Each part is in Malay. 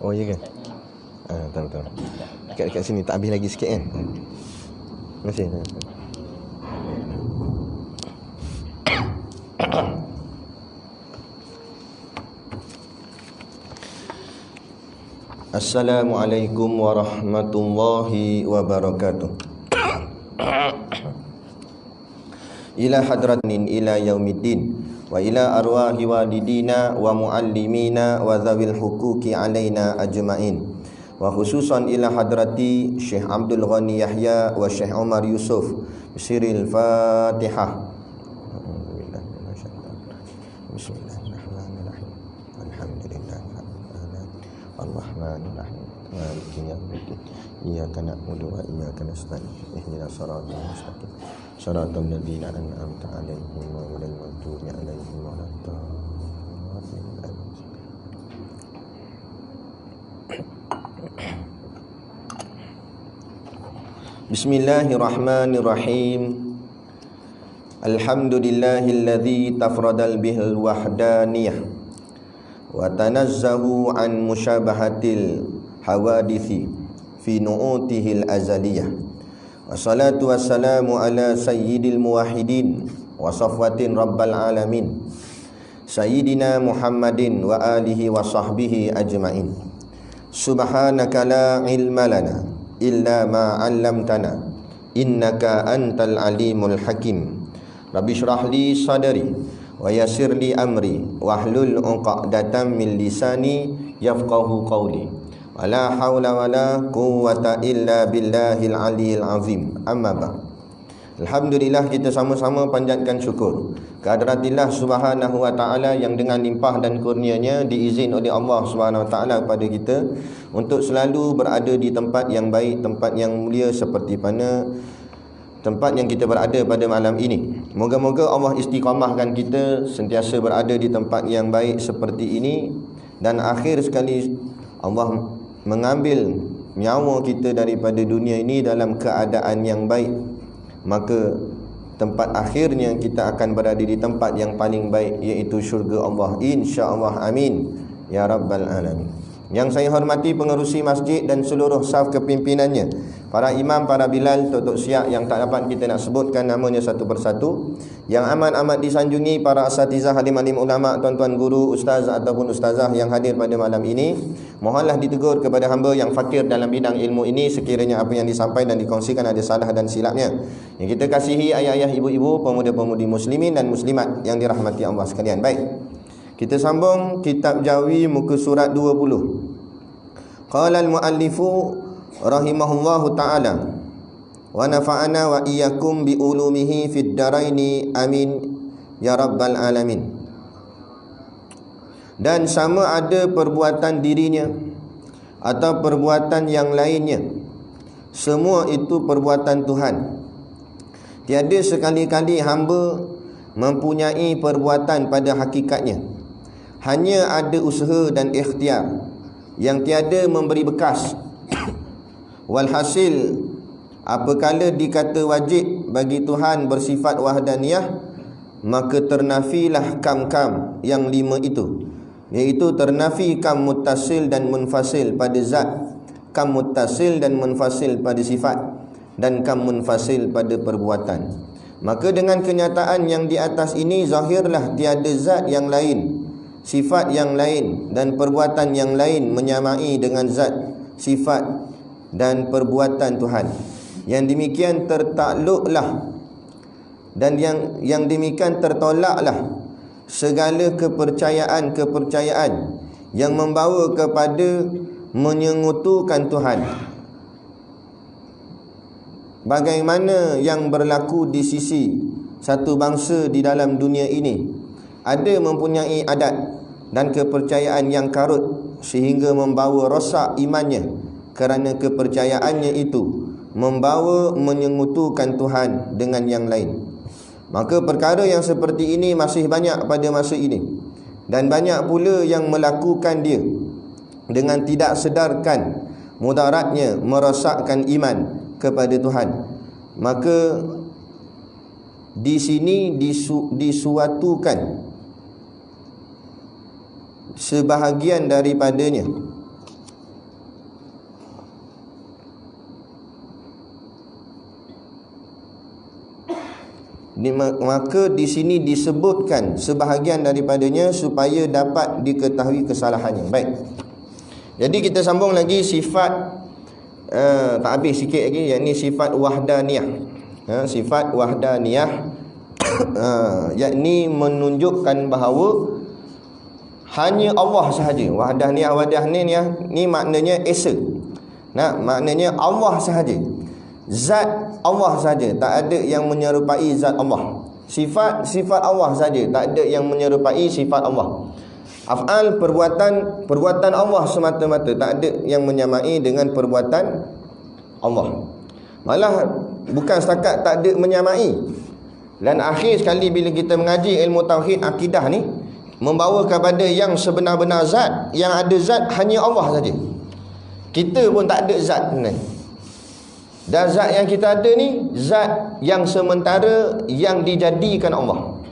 Oh ya ke? Tahu. Dekat sini tak habis lagi sikit kan? Terima kasih. Assalamualaikum warahmatullahi wabarakatuh. Ila hadratin ila yaumiddin wa ila arwahi walidina wa muallimina wa zawil huquqi alaina ajma'in, wa khususan ila hadrati Syekh Abdul Ghani Yahya wa Syekh Umar Yusuf. Siril Fatihah. Bismillahirrahmanirrahim. Alhamdulillahirrahmanirrahim. Ar-Rahmanirrahim. Maliki yaumiddin. Iyyaka na'budu wa iyyaka nasta'in. Ihdinas siratal mustaqim. Shiratal ladzina an'amta 'alaihim ghairil maghdubi 'alaihim waladdallin. Bismillahirrahmanirrahim. Alhamdulillahilladzi tafradal bihil wahdaniyah wa tanazzahu an musyabahatil hawadithi fi nu'utihil azaliyah. Wassalatu wassalamu ala sayyidil muwahhidin wa safwatin rabbal alamin sayyidina Muhammadin wa alihi wa sahbihi ajma'in. Subhanaka la ilma lana illa ma 'allamtana innaka antal alimul hakim. Rabbi shrah li sadri wa yassir li amri wahlul 'uqdatam min lisani yafqahu qawli. Wala haula wala quwwata illa billahil aliyil azim. Amma ba'd. Alhamdulillah, kita sama-sama panjatkan syukur kehadiratillah subhanahu wa ta'ala yang dengan limpah dan kurnianya diizin oleh Allah subhanahu wa ta'ala kepada kita untuk selalu berada di tempat yang baik, tempat yang mulia seperti mana tempat yang kita berada pada malam ini. Moga-moga Allah istiqamahkan kita sentiasa berada di tempat yang baik seperti ini, dan akhir sekali Allah mengambil nyawa kita daripada dunia ini dalam keadaan yang baik, maka tempat akhirnya kita akan berada di tempat yang paling baik, iaitu syurga Allah, insya-Allah. Amin ya rabbal alamin. Yang saya hormati pengerusi masjid dan seluruh saf kepimpinannya, para imam, para bilal, tok-tok syiah yang tak dapat kita nak sebutkan namanya satu persatu, yang amat-amat disanjungi para asatizah, alim-alim ulama, tuan-tuan guru, ustaz ataupun ustazah yang hadir pada malam ini. Mohonlah ditegur kepada hamba yang fakir dalam bidang ilmu ini sekiranya apa yang disampaikan dan dikongsikan ada salah dan silapnya. Yang kita kasihi ayah-ayah, ibu-ibu, pemuda-pemudi muslimin dan muslimat yang dirahmati Allah sekalian. Baik, kita sambung kitab Jawi muka surat 20. Qala al-muallifu rahimahullahu ta'ala wa nafa'ana wa iyyakum bi ulumihi fid daraini amin ya rabbal alamin. Dan sama ada perbuatan dirinya atau perbuatan yang lainnya, semua itu perbuatan Tuhan. Tiada sekali-kali hamba mempunyai perbuatan pada hakikatnya. Hanya ada usaha dan ikhtiar yang tiada memberi bekas. Walhasil, apabila dikata wajib bagi Tuhan bersifat wahdaniyah, maka ternafilah kam-kam yang 5 itu, iaitu ternafi kam muttasil dan munfasil pada zat, kam muttasil dan munfasil pada sifat, dan kam munfasil pada perbuatan. Maka dengan kenyataan yang di atas ini, zahirlah tiada zat yang lain, sifat yang lain dan perbuatan yang lain menyamai dengan zat, sifat dan perbuatan Tuhan. Yang demikian tertakluklah dan yang demikian tertolaklah segala kepercayaan-kepercayaan yang membawa kepada menyengutukan Tuhan, bagaimana yang berlaku di sisi satu bangsa di dalam dunia ini. Ada mempunyai adat dan kepercayaan yang karut sehingga membawa rosak imannya, kerana kepercayaannya itu membawa menyengutukan Tuhan dengan yang lain. Maka perkara yang seperti ini masih banyak pada masa ini, dan banyak pula yang melakukan dia dengan tidak sedarkan mudaratnya merosakkan iman kepada Tuhan. Maka sebahagian daripadanya. Maka di sini disebutkan sebahagian daripadanya supaya dapat diketahui kesalahannya. Baik. Jadi kita sambung lagi sifat tak habis sikit lagi, yakni sifat wahdaniyah. Sifat wahdaniyah yakni menunjukkan bahawa hanya Allah sahaja. Wahdaniyah ni maknanya esa. Nah, maknanya Allah sahaja. Zat Allah saja, tak ada yang menyerupai zat Allah. Sifat Allah saja, tak ada yang menyerupai sifat Allah. Af'al, perbuatan Allah semata-mata, tak ada yang menyamai dengan perbuatan Allah. Malah bukan setakat tak ada menyamai, dan akhir sekali bila kita mengaji ilmu tauhid akidah ni, membawa kepada yang sebenar-benar zat. Yang ada zat hanya Allah saja. Kita pun tak ada zat sebenarnya. Dan zat yang kita ada ni zat yang sementara, yang dijadikan Allah,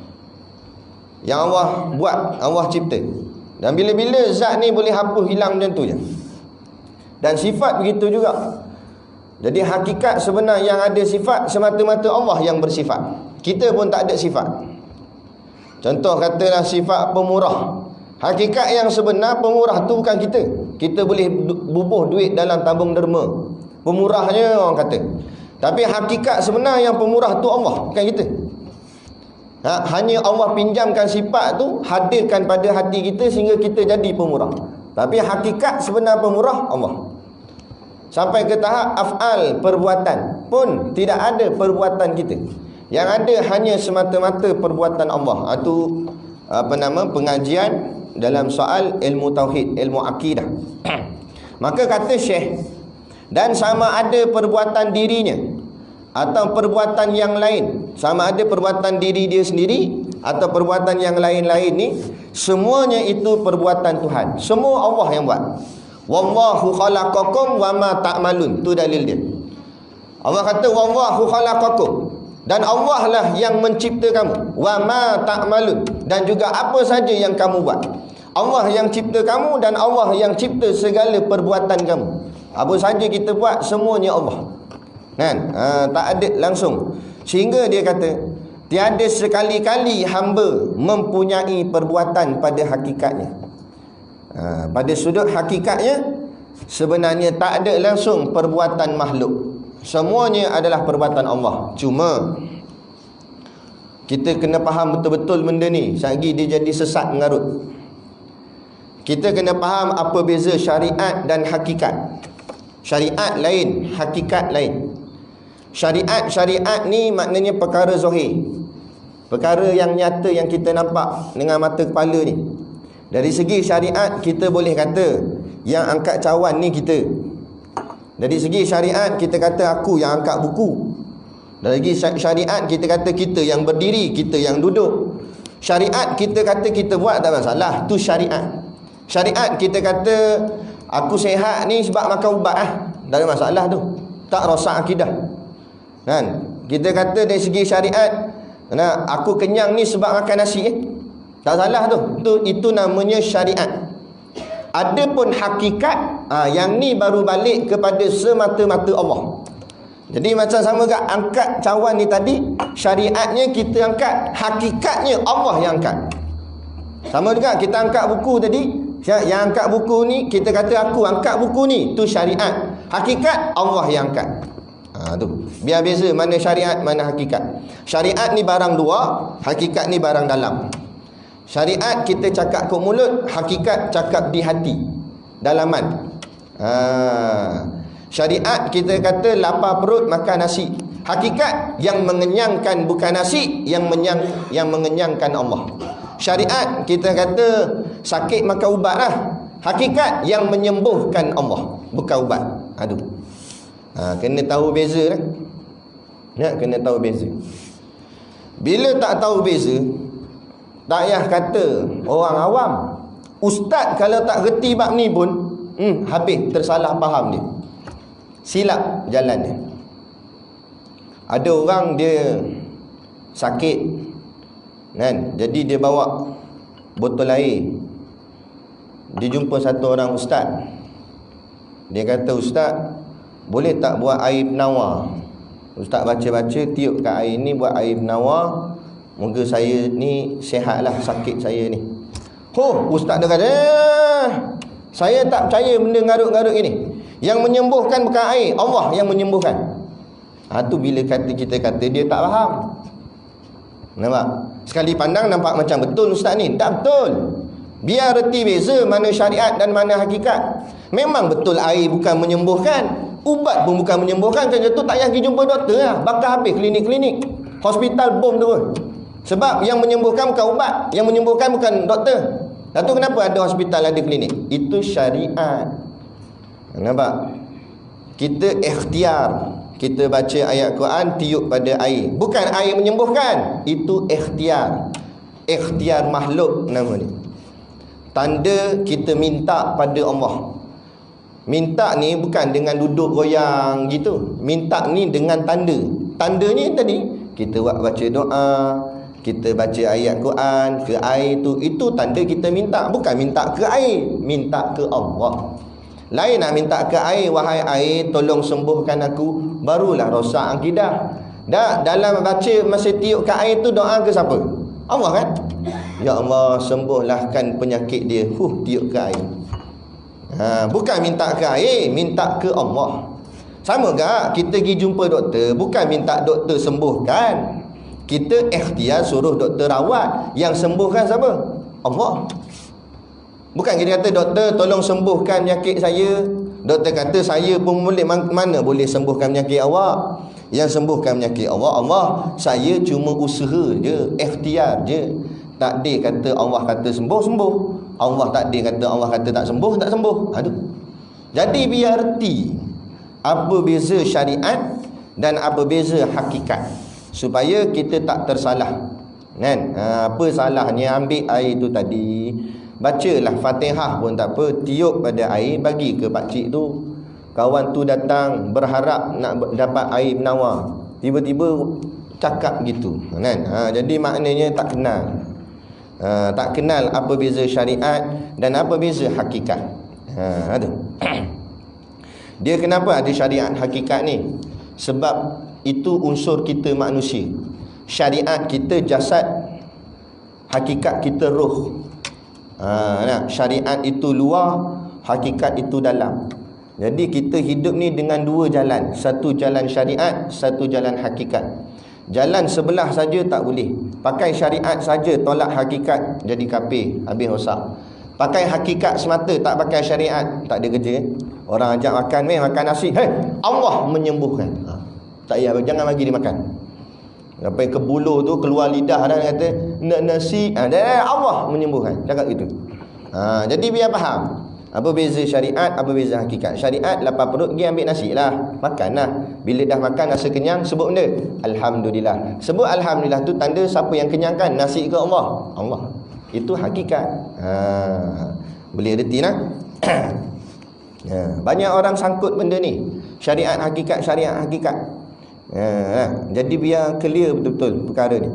yang Allah buat, Allah cipta. Dan bila-bila zat ni boleh hapus, hilang macam tu je. Dan sifat begitu juga. Jadi hakikat sebenar yang ada sifat semata-mata Allah yang bersifat. Kita pun tak ada sifat. Contoh katalah sifat pemurah. Hakikat yang sebenar pemurah tu bukan kita. Kita boleh bubuh duit dalam tabung derma, pemurahnya orang kata. Tapi hakikat sebenar yang pemurah tu Allah, bukan kita. Hanya Allah pinjamkan sifat tu, hadirkan pada hati kita sehingga kita jadi pemurah. Tapi hakikat sebenar pemurah Allah. Sampai ke tahap af'al, perbuatan pun tidak ada perbuatan kita. Yang ada hanya semata-mata perbuatan Allah. Itu pengajian dalam soal ilmu tauhid, ilmu akidah. Maka kata Syekh, dan sama ada perbuatan dirinya atau perbuatan yang lain, sama ada perbuatan diri dia sendiri atau perbuatan yang lain-lain ni, semuanya itu perbuatan Tuhan. Semua Allah yang buat. Wallahu khalaqakum wa ma ta'malun. Tu dalil dia. Allah kata wallahu khalaqakum, dan Allah lah yang mencipta kamu. Wa ma ta'malun, dan juga apa saja yang kamu buat. Allah yang cipta kamu dan Allah yang cipta segala perbuatan kamu. Apa saja kita buat semuanya Allah. Kan? Tak ada langsung. Sehingga dia kata tiada sekali-kali hamba mempunyai perbuatan pada hakikatnya. Pada sudut hakikatnya sebenarnya tak ada langsung perbuatan makhluk. Semuanya adalah perbuatan Allah. Cuma kita kena faham betul-betul benda ni, selagi dia jadi sesat mengarut. Kita kena faham apa beza syariat dan hakikat. Syariat lain, hakikat lain. Syariat ni maknanya perkara zahir, perkara yang nyata yang kita nampak dengan mata kepala ni. Dari segi syariat kita boleh kata yang angkat cawan ni kita. Dari segi syariat kita kata aku yang angkat buku. Dari segi syariat kita kata kita yang berdiri, kita yang duduk. Syariat kita kata kita buat tak masalah, tu syariat. Syariat kita kata aku sihat ni sebab makan ubat tak ada masalah tu, tak rosak akidah. Kan? Kita kata dari segi syariat, aku kenyang ni sebab makan nasi tak salah tu. Itu namanya syariat. Adapun hakikat, yang ni baru balik kepada semata-mata Allah. Jadi macam sama kat angkat cawan ni tadi, syariatnya kita angkat, hakikatnya Allah yang angkat. Sama juga kita angkat buku tadi, yang angkat buku ni kita kata aku angkat buku ni, tu syariat. Hakikat Allah yang angkat. Tu biar beza mana syariat mana hakikat. Syariat ni barang luar, hakikat ni barang dalam. Syariat kita cakap ke mulut, hakikat cakap di hati, dalaman. Syariat kita kata lapar perut makan nasi. Hakikat yang mengenyangkan bukan nasi, yang mengenyangkan Allah. Syariat kita kata sakit makan ubat lah. Hakikat yang menyembuhkan Allah, bukan ubat. Kena tahu beza lah. Kena tahu beza. Bila tak tahu beza, tak payah kata orang awam. Ustaz kalau tak reti bab ni pun habis tersalah faham dia, silap jalan dia. Ada orang dia sakit kan, jadi dia bawa botol air, dia jumpa satu orang ustaz. Dia kata, "Ustaz, boleh tak buat air penawar?" Ustaz baca-baca, tiup kat air ni, buat air penawar. Moga saya ni sihatlah sakit saya ni. Ustaz dia kata, saya tak percaya benda ngarut-ngarut ini. Yang menyembuhkan bukan air, Allah yang menyembuhkan. Tu bila kita kata dia tak faham. Nampak? Sekali pandang nampak macam betul ustaz ni. Tak betul. Biar reti beza mana syariat dan mana hakikat. Memang betul air bukan menyembuhkan, ubat pun bukan menyembuhkan. Macam tu tak payah pergi jumpa doktor lah. Bakar habis klinik-klinik, hospital bom terus. Sebab yang menyembuhkan bukan ubat, yang menyembuhkan bukan doktor. Lalu kenapa ada hospital, ada klinik? Itu syariat. Nampak? Kita ikhtiar. Kita baca ayat Quran, tiup pada air. Bukan air menyembuhkan. Itu ikhtiar. Ikhtiar makhluk nama ni. Tanda kita minta pada Allah. Minta ni bukan dengan duduk goyang gitu. Minta ni dengan tanda. Tandanya tadi, kita buat baca doa, kita baca ayat Quran ke air tu. Itu tanda kita minta. Bukan minta ke air, minta ke Allah. Lain nak minta ke air, "Wahai air, tolong sembuhkan aku." Barulah rosak akidah. Dalam baca masa tiup ke air tu, doa ke siapa? Allah kan? "Ya Allah, sembuhlahkan penyakit dia." Tiup ke air. Bukan minta ke air, minta ke Allah. Sama tak? Kita pergi jumpa doktor, bukan minta doktor sembuhkan. Kita ikhtiar suruh doktor rawat. Yang sembuhkan siapa? Allah. Bukan kita kata, "Doktor, tolong sembuhkan penyakit saya." Doktor kata, "Saya pun boleh, mana boleh sembuhkan penyakit awak?" Yang sembuhkan penyakit Allah. Saya cuma usaha je, ikhtiar je. Takdir kata Allah kata sembuh, sembuh. Allah takdir kata Allah kata tak sembuh, tak sembuh. Jadi biar reti apa beza syariat dan apa beza hakikat, supaya kita tak tersalah kan? Apa salahnya ambil air tu tadi, bacalah Fatihah pun tak apa, tiup pada air, bagi ke pakcik tu. Kawan tu datang berharap nak dapat air penawar, tiba-tiba cakap gitu kan? Jadi maknanya tak kenal. Tak kenal apa beza syariat dan apa beza hakikat. Dia kenapa ada syariat hakikat ni? Sebab itu unsur kita manusia. Syariat kita jasad, hakikat kita roh. Syariat itu luar, hakikat itu dalam. Jadi kita hidup ni dengan dua jalan. Satu jalan syariat, satu jalan hakikat. Jalan sebelah saja tak boleh. Pakai syariat saja tolak hakikat, jadi kafir, habis rosak. Pakai hakikat semata, tak pakai syariat, tak ada kerja. Orang ajak makan, makan nasi, Allah menyembuhkan. Tak payah, jangan bagi dia makan. Sampai ke buluh tu keluar lidah dah, kata nak nasi, Allah menyembuhkan. Cakap gitu. Jadi biar faham apa beza syariat, apa beza hakikat. Syariat lapar perut, pergi ambil nasi lah, makan lah. Bila dah makan rasa kenyang, sebut benda Alhamdulillah. Sebut Alhamdulillah tu tanda siapa yang kenyangkan, nasi ke Allah? Allah. Itu hakikat. Boleh reti nak? Banyak orang sangkut benda ni, syariat hakikat, syariat hakikat. Jadi biar clear betul-betul perkara ni.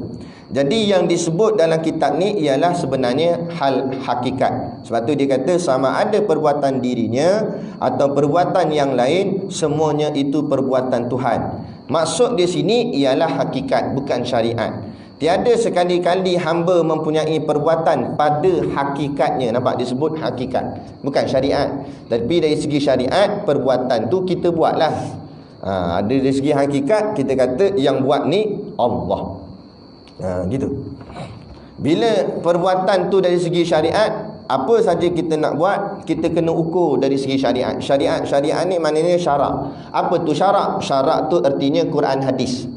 Jadi yang disebut dalam kitab ni ialah sebenarnya hal hakikat. Sebab tu dia kata sama ada perbuatan dirinya atau perbuatan yang lain, semuanya itu perbuatan Tuhan. Maksud di sini ialah hakikat, bukan syariat. Tiada sekali-kali hamba mempunyai perbuatan pada hakikatnya. Nampak, disebut hakikat, bukan syariat. Tapi dari segi syariat, perbuatan tu kita buatlah. Ada dari segi hakikat, kita kata yang buat ni Allah. Gitu. Bila perbuatan tu dari segi syariat, apa saja kita nak buat, kita kena ukur dari segi syariat. Syariat ni maknanya syarak. Apa tu syarak? Syarak tu artinya Quran hadis.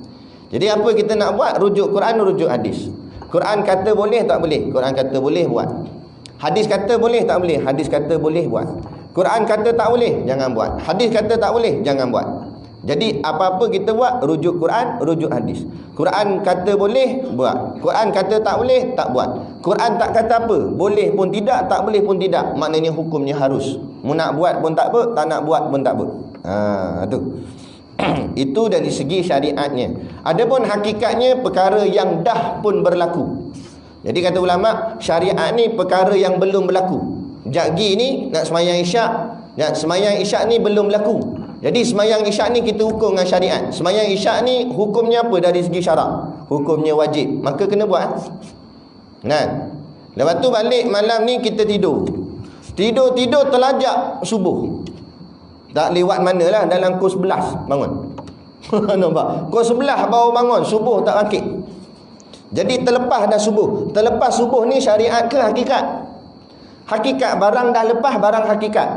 Jadi apa kita nak buat, rujuk Quran, rujuk hadis. Quran kata boleh tak boleh, Quran kata boleh, buat. Hadis kata boleh tak boleh, hadis kata boleh, buat. Quran kata tak boleh, jangan buat. Hadis kata tak boleh, jangan buat. Jadi apa-apa kita buat, rujuk Quran, rujuk hadis. Quran kata boleh, buat. Quran kata tak boleh, tak buat. Quran tak kata apa, boleh pun tidak, tak boleh pun tidak. Maknanya hukumnya harus. Mu nak buat pun tak apa, tak nak buat pun tak apa. Tu. Itu dari segi syariatnya. Adapun hakikatnya, perkara yang dah pun berlaku. Jadi kata ulama, syariat ni perkara yang belum berlaku. Jagi ni nak semayang isyak. Semayang isyak ni belum berlaku. Jadi semayang isyak ni kita hukum dengan syariat. Semayang isyak ni hukumnya apa dari segi syarak? Hukumnya wajib. Maka kena buat. Nah, lepas tu balik malam ni kita tidur. Tidur terlajak subuh. Tak lewat manalah, dalam pukul 11 bangun. Nampak? Pukul 11 baru bangun, subuh tak bangkit. Jadi terlepas dah subuh. Terlepas subuh ni syariat ke hakikat? Hakikat. Barang dah lepas, barang hakikat.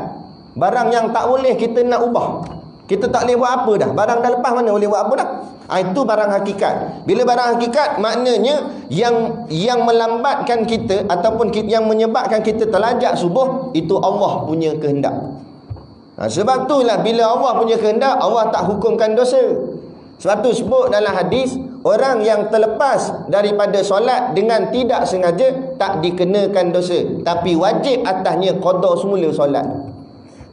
Barang yang tak boleh kita nak ubah. Kita tak boleh buat apa dah. Barang dah lepas, mana boleh buat apa dah. Itu barang hakikat. Bila barang hakikat, maknanya yang melambatkan kita ataupun yang menyebabkan kita terlajak subuh, itu Allah punya kehendak. Sebab itulah bila Allah punya kehendak, Allah tak hukumkan dosa. Sebab tu sebut dalam hadis, orang yang terlepas daripada solat dengan tidak sengaja tak dikenakan dosa, tapi wajib atasnya qada semula solat.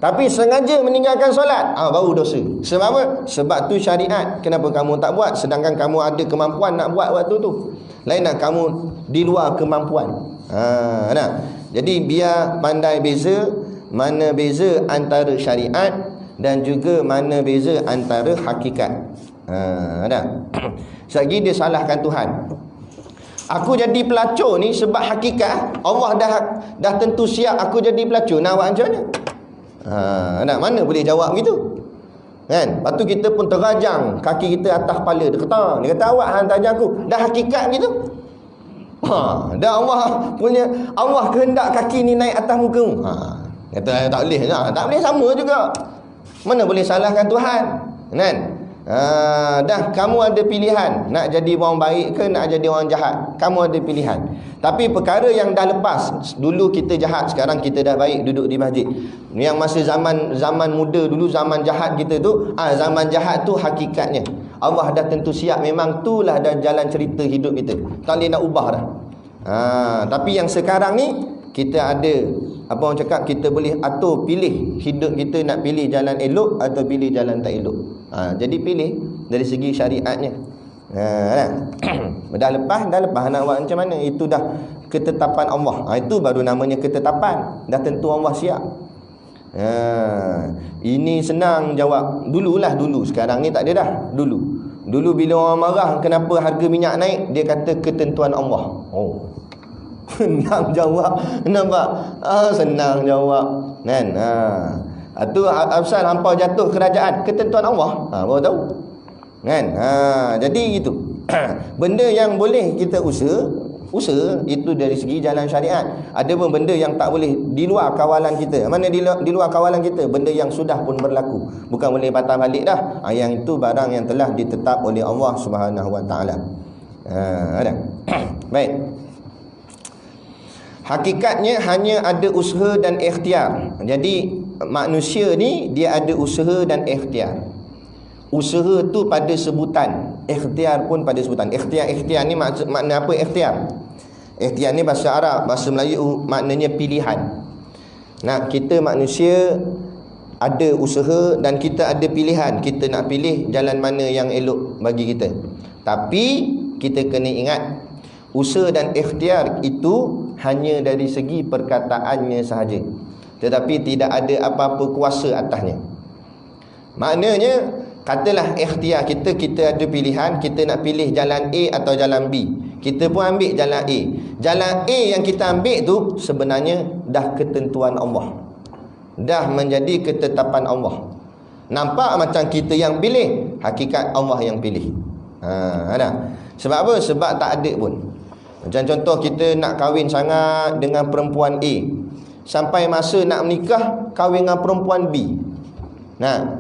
Tapi sengaja meninggalkan solat, baru dosa. Sebab apa? Sebab tu syariat. Kenapa kamu tak buat sedangkan kamu ada kemampuan nak buat waktu tu? Lain nak kamu di luar kemampuan. Nah. Jadi biar pandai beza, mana beza antara syariat dan juga mana beza antara hakikat. Sekali dia salahkan Tuhan. Aku jadi pelacur ni sebab hakikat Allah dah tentu siap aku jadi pelacur. Nak buat macam mana? Mana boleh jawab gitu? Kan? Lepas tu kita pun terajang kaki kita atas kepala. Dia kata awak hantar aku. Dah hakikat gitu. Dah Allah kehendak kaki ni naik atas mukamu. Kata tak boleh. Tak boleh sama juga. Mana boleh salahkan Tuhan? Kan? Dah kamu ada pilihan nak jadi orang baik ke nak jadi orang jahat. Kamu ada pilihan. Tapi perkara yang dah lepas, dulu kita jahat, sekarang kita dah baik duduk di masjid. Yang masa zaman muda dulu, zaman jahat kita tu, zaman jahat tu hakikatnya Allah dah tentu siap, memang itulah dah jalan cerita hidup kita. Tak boleh nak ubah dah. Tapi yang sekarang ni kita ada apa orang cakap, kita boleh atur pilih hidup kita nak pilih jalan elok atau pilih jalan tak elok. Jadi pilih dari segi syariatnya. Dah lepas nak buat macam mana? Itu dah ketetapan Allah. Itu baru namanya ketetapan. Dah tentu Allah siap. Ini senang jawab. Dulu, sekarang ni tak ada dah. Dulu bila orang marah kenapa harga minyak naik, dia kata ketentuan Allah. Senang jawab. Nampak? Senang jawab. Kan? Itu asal hampau jatuh kerajaan, ketentuan Allah. Baru tahu. Kan? Jadi itu. Benda yang boleh kita usaha itu dari segi jalan syariat. Ada pun benda yang tak boleh, di luar kawalan kita. Mana di luar kawalan kita? Benda yang sudah pun berlaku, bukan boleh patah balik dah. Yang itu barang yang telah ditetap oleh Allah Subhanahu Wa Taala. Ada. Baik. Hakikatnya hanya ada usaha dan ikhtiar. Jadi manusia ni dia ada usaha dan ikhtiar. Usaha tu pada sebutan, ikhtiar pun pada sebutan. Ikhtiar ni makna apa ikhtiar? Ikhtiar ni bahasa Arab, bahasa Melayu maknanya pilihan. Kita manusia ada usaha dan kita ada pilihan. Kita nak pilih jalan mana yang elok bagi kita. Tapi kita kena ingat, usaha dan ikhtiar itu hanya dari segi perkataannya sahaja, tetapi tidak ada apa-apa kuasa atasnya. Maknanya, katalah ikhtiar kita ada pilihan, kita nak pilih jalan A atau jalan B. Kita pun ambil jalan A. Jalan A yang kita ambil tu sebenarnya dah ketentuan Allah, dah menjadi ketetapan Allah. Nampak macam kita yang pilih, hakikat Allah yang pilih. Sebab apa? Sebab tak ada pun. Macam contoh kita nak kahwin sangat dengan perempuan A, sampai masa nak menikah kahwin dengan perempuan B.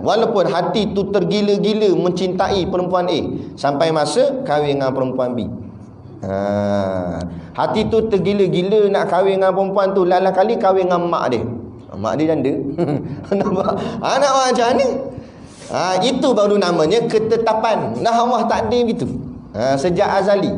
Walaupun hati tu tergila-gila mencintai perempuan A, sampai masa kahwin dengan perempuan B. Hati tu tergila-gila nak kahwin dengan perempuan tu, lalah kali kahwin dengan mak dia. Mak dia janda. Nampak? Nak buat macam ni. Itu baru namanya ketetapan. Allah takdir begitu. Sejak azali.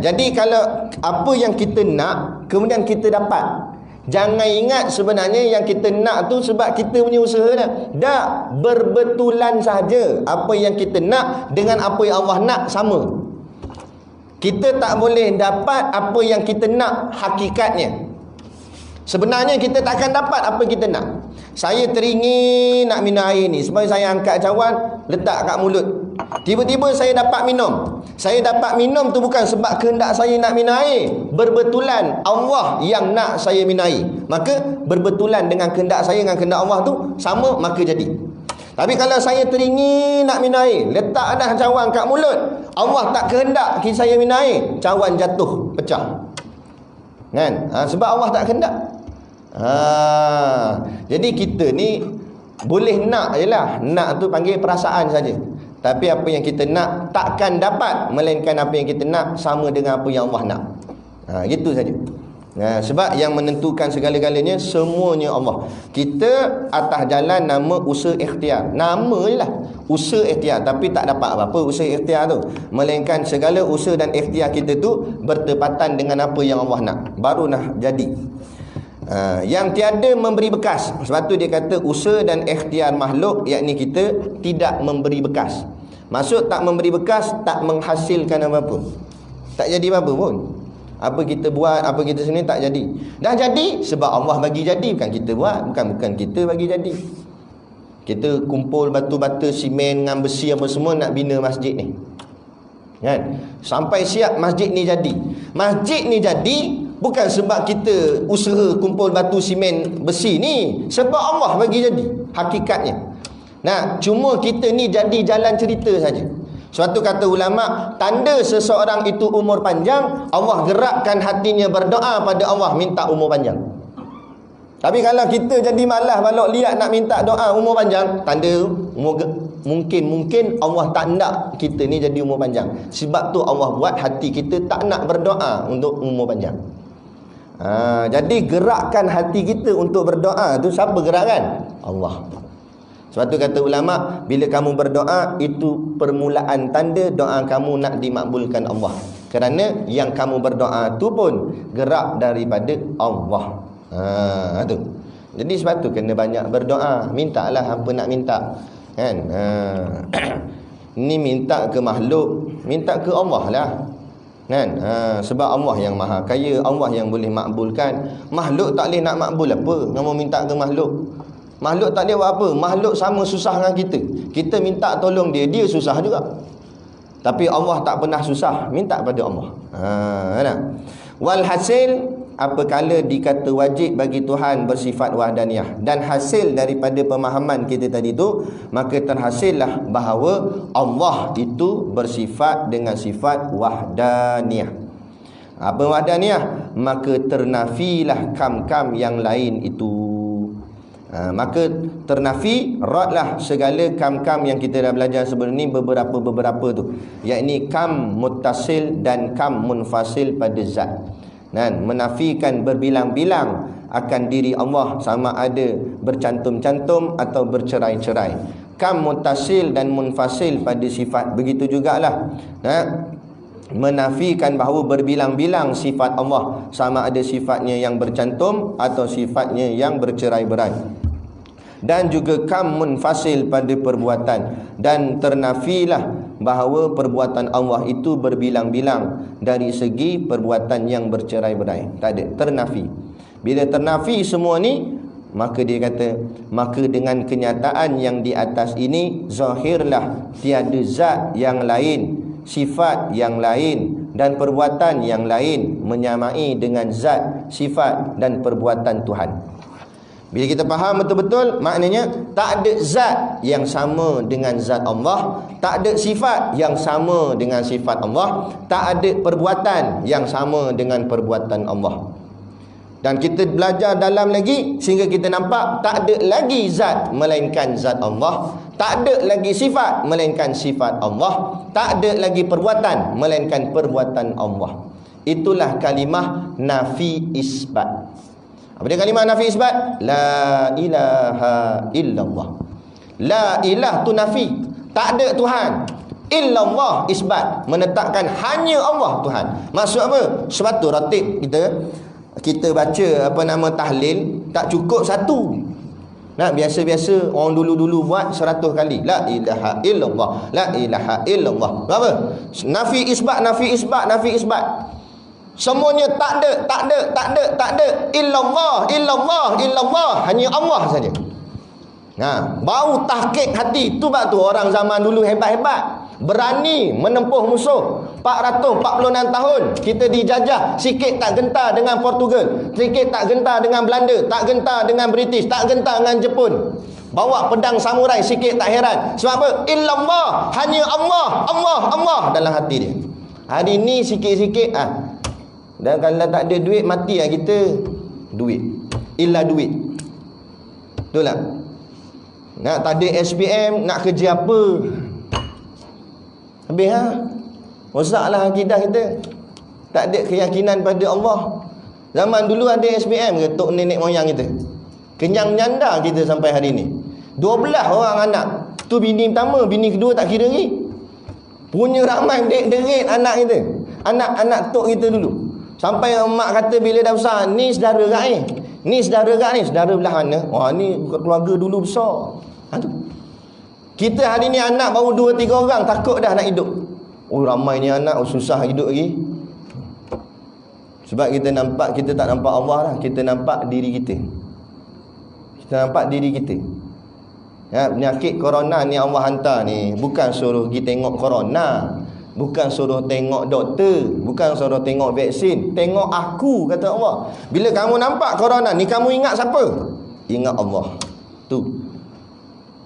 Jadi kalau apa yang kita nak kemudian kita dapat, jangan ingat sebenarnya yang kita nak tu sebab kita punya usaha dah. Berbetulan saja apa yang kita nak dengan apa yang Allah nak sama. Kita tak boleh dapat apa yang kita nak hakikatnya. Sebenarnya kita takkan dapat apa kita nak. Saya teringin nak minum air ni, sebab saya angkat cawan, letak kat mulut. Tiba-tiba saya dapat minum. Saya dapat minum tu bukan sebab kehendak saya nak minum air. Berbetulan Allah yang nak saya minum air. Maka berbetulan dengan kehendak saya dengan kehendak Allah tu sama, maka jadi. Tapi kalau saya teringin nak minum air, letak dah cawan kat mulut, Allah tak kehendak saya minum air, cawan jatuh, pecah. Kan? Sebab Allah tak kehendak. Jadi kita ni boleh nak je lah. Nak tu panggil perasaan saja. Tapi apa yang kita nak takkan dapat, melainkan apa yang kita nak sama dengan apa yang Allah nak. Gitu saja. Sebab yang menentukan segala-galanya semuanya Allah. Kita atas jalan nama usaha ikhtiar. Nama je lah, usaha ikhtiar. Tapi tak dapat apa-apa usaha ikhtiar tu, melainkan segala usaha dan ikhtiar kita tu bertepatan dengan apa yang Allah nak, baru nak jadi. Yang tiada memberi bekas. Sebab tu dia kata usaha dan ikhtiar makhluk, yakni kita tidak memberi bekas. Maksud tak memberi bekas, tak menghasilkan apa-apa, tak jadi apa-apa pun. Apa kita buat, apa kita sini tak jadi. Dah jadi sebab Allah bagi jadi, bukan kita buat, bukan kita bagi jadi. Kita kumpul batu-batu, simen dengan besi apa semua nak bina masjid ni, kan? Sampai siap masjid ni jadi. Masjid ni jadi bukan sebab kita usaha kumpul batu, simen, besi ni, sebab Allah bagi jadi hakikatnya. Nah, cuma kita ni jadi jalan cerita saja. Suatu kata ulama, tanda seseorang itu umur panjang, Allah gerakkan hatinya berdoa pada Allah minta umur panjang. Tapi kalau kita jadi malas balok liat nak minta doa umur panjang, tanda mungkin Allah tak nak kita ni jadi umur panjang. Sebab tu Allah buat hati kita tak nak berdoa untuk umur panjang. Jadi gerakkan hati kita untuk berdoa tu siapa gerakkan? Allah. Sebab tu kata ulama, bila kamu berdoa, itu permulaan tanda doa kamu nak dimakbulkan Allah. Kerana yang kamu berdoa tu pun gerak daripada Allah. Tu. Jadi sebab tu kena banyak berdoa. Mintalah apa nak minta, kan? Ni minta ke makhluk, minta ke Allah lah, kan? Sebab Allah yang maha kaya, Allah yang boleh makbulkan. Makhluk tak boleh nak makbul apa? Kamu minta ke makhluk? Makhluk tak dia buat apa. Makhluk sama susah dengan kita. Kita minta tolong dia, dia susah juga. Tapi Allah tak pernah susah, minta pada Allah. Walhasil, apakala dikata wajib bagi Tuhan bersifat wahdaniyah, dan hasil daripada pemahaman kita tadi tu, maka terhasillah bahawa Allah itu bersifat dengan sifat wahdaniyah. Apa wahdaniyah? Maka ternafilah kam-kam yang lain itu. Maka ternafi, radlah segala kam-kam yang kita dah belajar sebelum ni, beberapa tu, yakni kam muttasil dan kam munfasil pada zat. Dan menafikan berbilang-bilang akan diri Allah, sama ada bercantum-cantum atau bercerai-cerai. Kam muttasil dan munfasil pada sifat, begitu jugalah. Menafikan bahawa berbilang-bilang sifat Allah, sama ada sifatnya yang bercantum atau sifatnya yang bercerai-berai. Dan juga kam munfasil pada perbuatan, dan ternafilah bahawa perbuatan Allah itu berbilang-bilang dari segi perbuatan yang bercerai-berai. Tak ada, ternafi. Bila ternafi semua ni, maka dia kata, maka dengan kenyataan yang di atas ini, zahirlah tiada zat yang lain, sifat yang lain dan perbuatan yang lain menyamai dengan zat, sifat dan perbuatan Tuhan. Bila kita faham betul-betul, maknanya tak ada zat yang sama dengan zat Allah, tak ada sifat yang sama dengan sifat Allah, tak ada perbuatan yang sama dengan perbuatan Allah. Dan kita belajar dalam lagi sehingga kita nampak tak ada lagi zat melainkan zat Allah, tak ada lagi sifat melainkan sifat Allah, tak ada lagi perbuatan melainkan perbuatan Allah. Itulah kalimah nafi isbat. Apa dia kalimah nafi isbat? La ilaha illallah. La ilah tu nafi, tak ada Tuhan. Illallah isbat, menetapkan hanya Allah Tuhan. Maksud apa? Sebab tu ratib kita baca apa nama tahlil tak cukup satu. Biasa-biasa orang dulu-dulu buat 100 kali. La ilaha illallah, la ilaha illallah. Apa? Nafi isbat, nafi isbat, nafi isbat. Semuanya tak ada. Illallah. Hanya Allah saja. Bau tahqiq hati. Tu sebab tu orang zaman dulu hebat-hebat. Berani menempuh musuh. 446 tahun kita dijajah. Sikit tak gentar dengan Portugal, sikit tak gentar dengan Belanda, tak gentar dengan British, tak gentar dengan Jepun. Bawa pedang samurai, sikit tak heran. Sebab apa? Illallah. Hanya Allah dalam hati dia. Hari ni sikit-sikit dan kalau tak ada duit, mati lah kita. Duit. Illa duit. Betul tak? Nak tak ada SPM, nak kerja apa? Habis rosaklah akidah kita. Tak ada keyakinan pada Allah. Zaman dulu ada SPM ke tok nenek moyang kita? Kenyang nyanda kita sampai hari ni. 12 orang anak. Tu bini pertama, bini kedua tak kira lagi. Punya ramai derit anak kita. Anak-anak tok kita dulu. Sampai mak kata bila dah besar, ni saudara kat ni. Ni saudara kat ni. Saudara belah mana? Wah, ni keluarga dulu besar. Tu. Kita hari ni anak baru 2-3 orang, takut dah nak hidup. Oh, ramai ni anak, susah hidup lagi. Sebab kita tak nampak Allah lah. Kita nampak diri kita. Penyakit corona ni Allah hantar ni. Bukan suruh pergi tengok corona. Bukan suruh tengok doktor. Bukan suruh tengok vaksin. Tengok aku, kata Allah. Bila kamu nampak corona ni, kamu ingat siapa? Ingat Allah. Tu.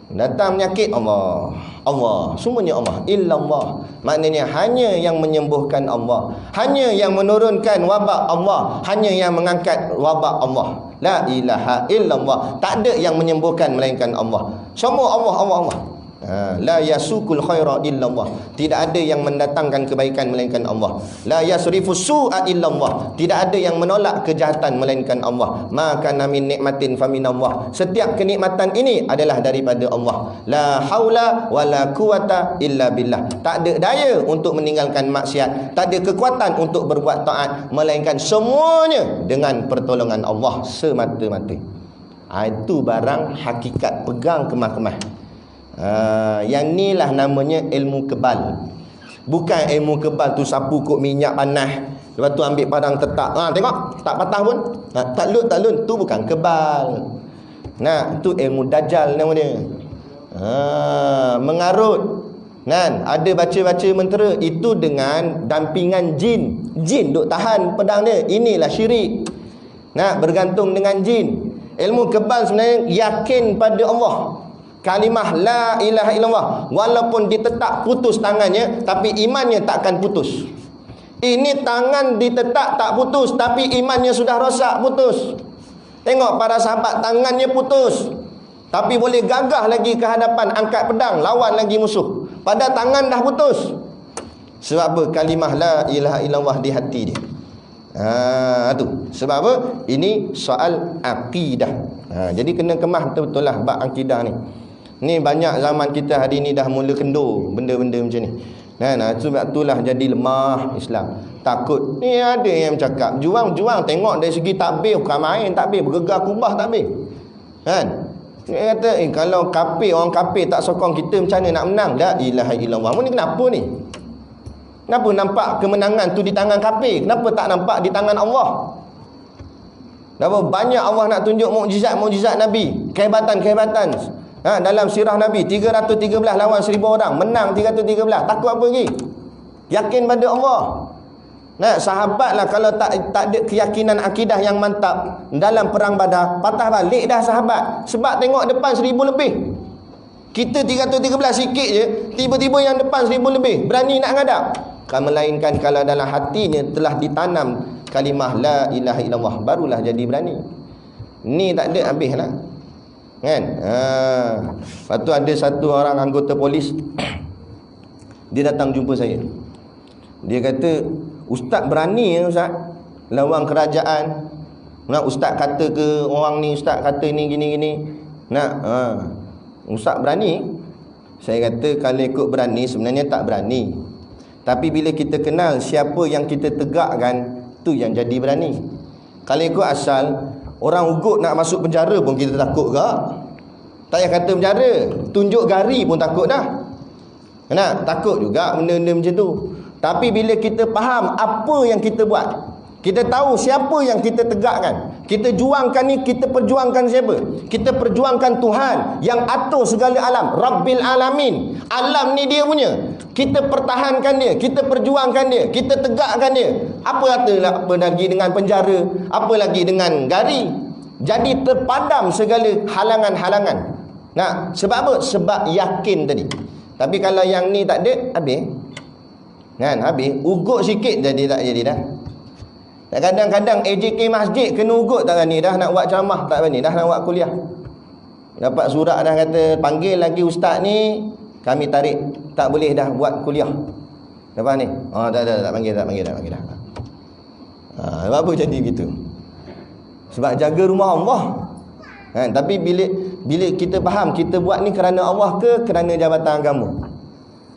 Datang penyakit, Allah. Semuanya Allah. Illallah. Maknanya hanya yang menyembuhkan Allah. Hanya yang menurunkan wabak Allah. Hanya yang mengangkat wabak Allah. La ilaha illallah. Tak ada yang menyembuhkan melainkan Allah. Semua Allah. La yasukul khaira illallah. Tidak ada yang mendatangkan kebaikan melainkan Allah. La yasrifus su'a illallah. Tidak ada yang menolak kejahatan melainkan Allah. Maka min nikmatin faminallah. Setiap kenikmatan ini adalah daripada Allah. La haula wala quwata illa billah. Tak ada daya untuk meninggalkan maksiat, tak ada kekuatan untuk berbuat taat, melainkan semuanya dengan pertolongan Allah semata-mata. Itu barang hakikat, pegang kemah-kemah. Yang ni lah namanya ilmu kebal. Bukan ilmu kebal tu sapu kok minyak panas, lepas tu ambil padang tetak. Tengok, tak patah pun. Tak lun. Tu bukan kebal. Tu ilmu dajjal nama dia. Mengarut. Ada baca-baca mentera. Itu dengan dampingan jin. Jin duk tahan pedang dia. Inilah syirik. Bergantung dengan jin. Ilmu kebal sebenarnya yakin pada Allah. Kalimah la ilaha illallah. Walaupun ditetak putus tangannya, tapi imannya takkan putus. Ini tangan ditetak tak putus, tapi imannya sudah rosak, putus. Tengok para sahabat, tangannya putus, tapi boleh gagah lagi ke hadapan, angkat pedang, lawan lagi musuh. Pada tangan dah putus. Sebab apa? Kalimah la ilaha illallah di hati dia. Tu. Sebab apa? Ini soal akidah. Jadi kena kemah betul-betul lah bab akidah ni. Ni banyak zaman kita hari ni dah mula kendur benda-benda macam ni. Sebab itulah jadi lemah Islam. Takut. Ni ada yang cakap juang tengok dari segi takbir, bukan main takbir, bergegar kubah takbir. Dia kata kalau orang kafir tak sokong kita, macam mana nak menang? La ilaha illallah. Ni kenapa ni? Kenapa nampak kemenangan tu di tangan kafir? Kenapa tak nampak di tangan Allah? Kenapa banyak Allah nak tunjuk mukjizat Nabi, kehebatan. Dalam sirah Nabi 313 lawan 1000 orang, menang 313. Takut apa lagi? Yakin pada Allah. Sahabat lah kalau tak ada keyakinan akidah yang mantap, dalam perang Badar patah balik dah sahabat. Sebab tengok depan 1000 lebih. Kita 313 sikit je, tiba-tiba yang depan 1000 lebih berani nak ngadap. Melainkan kalau dalam hatinya telah ditanam kalimah la ilaha illallah, barulah jadi berani. Ni tak ada, habis lah. Lepas tu ada satu orang anggota polis, dia datang jumpa saya. Dia kata, ustaz berani ya ustaz lawan kerajaan. Ustaz kata ke orang ni, ustaz kata ni gini-gini. Ustaz berani? Saya kata kalau ikut berani sebenarnya tak berani. Tapi bila kita kenal siapa yang kita tegakkan, tu yang jadi berani. Kalau ikut asal, orang ugut nak masuk penjara pun kita takut ke? Tak payah kata penjara, tunjuk gari pun takut dah. Takut juga benda-benda macam tu. Tapi bila kita faham apa yang kita buat, Kita tahu siapa yang kita tegakkan. Kita juangkan ni, kita perjuangkan siapa? Kita perjuangkan Tuhan yang atur segala alam, Rabbil Alamin. Alam ni dia punya. Kita pertahankan dia, kita perjuangkan dia, kita tegakkan dia. Apa lagi dengan penjara, apa lagi dengan gari. Jadi terpadam segala halangan-halangan. Nah, sebab apa? Sebab yakin tadi. Tapi kalau yang ni tak ada, habis. Kan, habis. Ugut sikit jadi tak jadi dah. Kadang-kadang AJK masjid kena ugut tak berani dah nak buat ceramah, tak berani dah nak buat kuliah. Dapat surat dah kata panggil lagi ustaz ni, kami tarik, tak boleh dah buat kuliah. Lepas ni, tak panggil dah. Sebab apa jadi gitu? Sebab jaga rumah Allah. Kan, tapi bila kita faham kita buat ni kerana Allah ke kerana jabatan agama?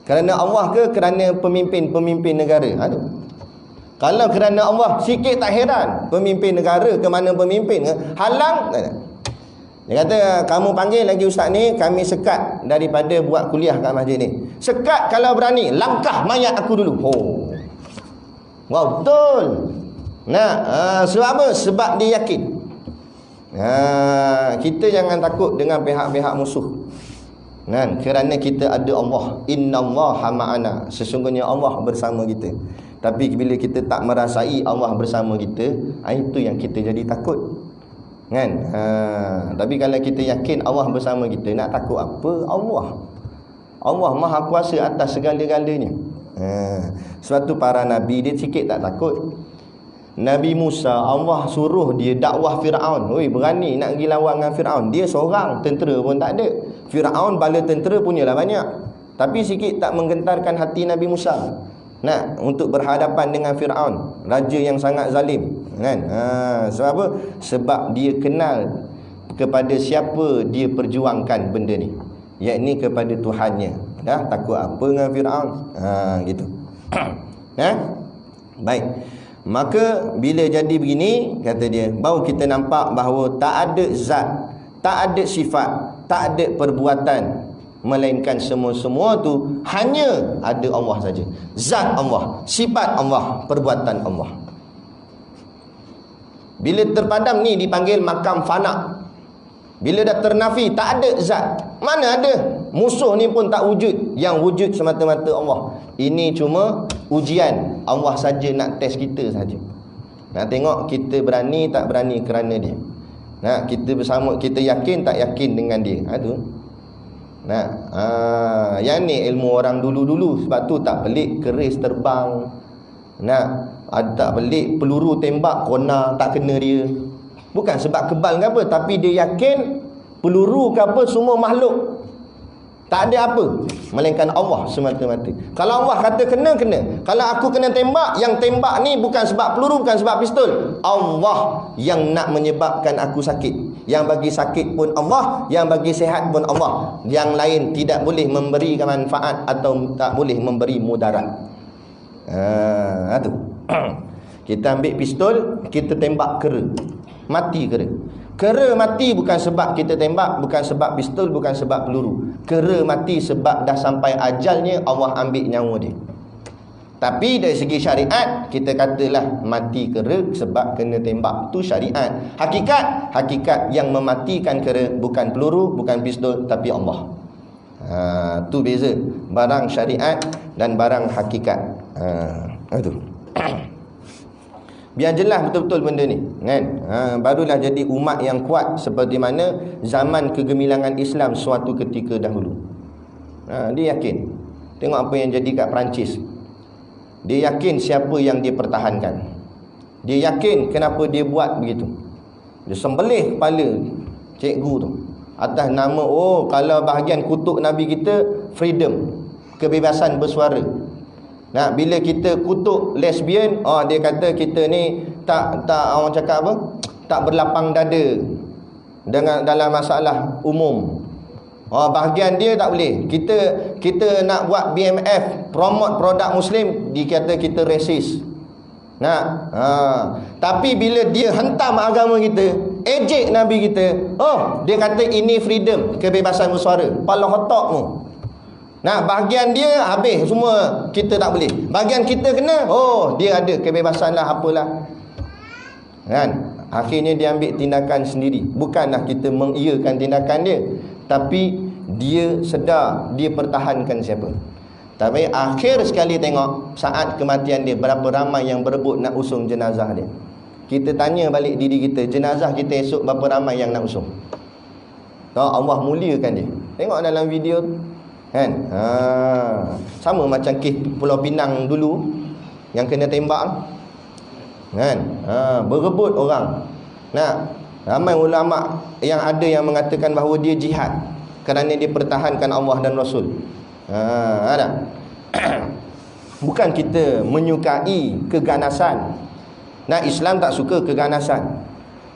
Kerana Allah ke kerana pemimpin negara? Kalau kerana Allah, sikit tak heran. Pemimpin negara ke mana pemimpin halang. Dia kata, kamu panggil lagi ustaz ni, kami sekat daripada buat kuliah kat masjid ni. Sekat kalau berani, langkah mayat aku dulu. Wow, betul. Sebab apa? Sebab dia yakin. Kita jangan takut dengan pihak-pihak musuh. Kerana kita ada Allah. Innallaha ma'ana. Sesungguhnya Allah bersama kita. Tapi bila kita tak merasai Allah bersama kita, itu yang kita jadi takut. Kan? Tapi kalau kita yakin Allah bersama kita, nak takut apa? Allah Maha Kuasa atas segala-galanya. Sebab tu para Nabi dia sikit tak takut. Nabi Musa, Allah suruh dia dakwah Fir'aun. Berani nak pergi lawan dengan Fir'aun. Dia seorang, tentera pun tak ada. Fir'aun bala tentera punyalah banyak. Tapi sikit tak menggentarkan hati Nabi Musa. Untuk berhadapan dengan Fir'aun, raja yang sangat zalim. Kan? Sebab apa? Sebab dia kenal kepada siapa dia perjuangkan benda ni, yakni kepada Tuhannya. Takut apa dengan Fir'aun? Gitu. Baik. Maka bila jadi begini, kata dia, baru kita nampak bahawa tak ada zat, tak ada sifat, tak ada perbuatan, melainkan semua-semua tu hanya ada Allah saja. Zat Allah, sifat Allah, perbuatan Allah. Bila terpadam ni dipanggil makam fana. Bila dah ternafi, tak ada zat. Mana ada? Musuh ni pun tak wujud. Yang wujud semata-mata Allah. Ini cuma ujian. Allah saja nak test kita saja. Nak tengok kita berani tak berani kerana dia. Kita bersama, kita yakin tak yakin dengan dia. Itu. Yang ni ilmu orang dulu-dulu. Sebab tu tak pelik keris terbang. Tak pelik peluru tembak kona tak kena dia. Bukan sebab kebal ke apa, tapi dia yakin peluru ke apa semua makhluk. Tak ada apa melainkan Allah semata-mata. Kalau Allah kata kena, kena. Kalau aku kena tembak, yang tembak ni bukan sebab peluru, bukan sebab pistol. Allah yang nak menyebabkan aku sakit. Yang bagi sakit pun Allah, yang bagi sihat pun Allah. Yang lain tidak boleh memberi manfaat atau tak boleh memberi mudarat. Tu. Kita ambil pistol, kita tembak kera. Mati kera. Kera mati bukan sebab kita tembak, bukan sebab pistol, bukan sebab peluru. Kera mati sebab dah sampai ajalnya, Allah ambil nyawa dia. Tapi dari segi syariat, kita katalah mati kera sebab kena tembak. Itu syariat. Hakikat yang mematikan kera bukan peluru, bukan pistol, tapi Allah. Tu beza barang syariat dan barang hakikat. Itu. Biar jelas betul-betul benda ni, kan? Barulah jadi umat yang kuat seperti mana zaman kegemilangan Islam suatu ketika dahulu. Dia yakin. Tengok apa yang jadi kat Perancis. Dia yakin siapa yang dia pertahankan. Dia yakin kenapa dia buat begitu. Dia sembelih kepala cikgu tu atas nama, kalau bahagian kutuk Nabi kita, freedom, kebebasan bersuara. Bila kita kutuk lesbian, dia kata kita ni tak orang cakap apa? Tak berlapang dada dalam masalah umum. Bahagian dia tak boleh. Kita nak buat BMF, promote produk Muslim, dikata kita racist. Tapi bila dia hentam agama kita, ejek Nabi kita, dia kata ini freedom, kebebasan bersuara. Pala otakmu. Bahagian dia habis semua, kita tak boleh. Bahagian kita kena, dia ada kebebasan lah, apalah. Kan? Akhirnya dia ambil tindakan sendiri. Bukanlah kita mengiyakan tindakan dia, tapi dia sedar dia pertahankan siapa. Tapi akhir sekali tengok saat kematian dia, berapa ramai yang berebut nak usung jenazah dia. Kita tanya balik diri kita, jenazah kita esok berapa ramai yang nak usung? Allah muliakan dia. Tengok dalam video tu, kan? Sama macam kes Pulau Pinang dulu yang kena tembak, kan? Berebut orang. Nah, ramai ulama yang ada yang mengatakan bahawa dia jihad kerana dia pertahankan Allah dan Rasul. Ada. Bukan kita menyukai keganasan. Nah, Islam tak suka keganasan.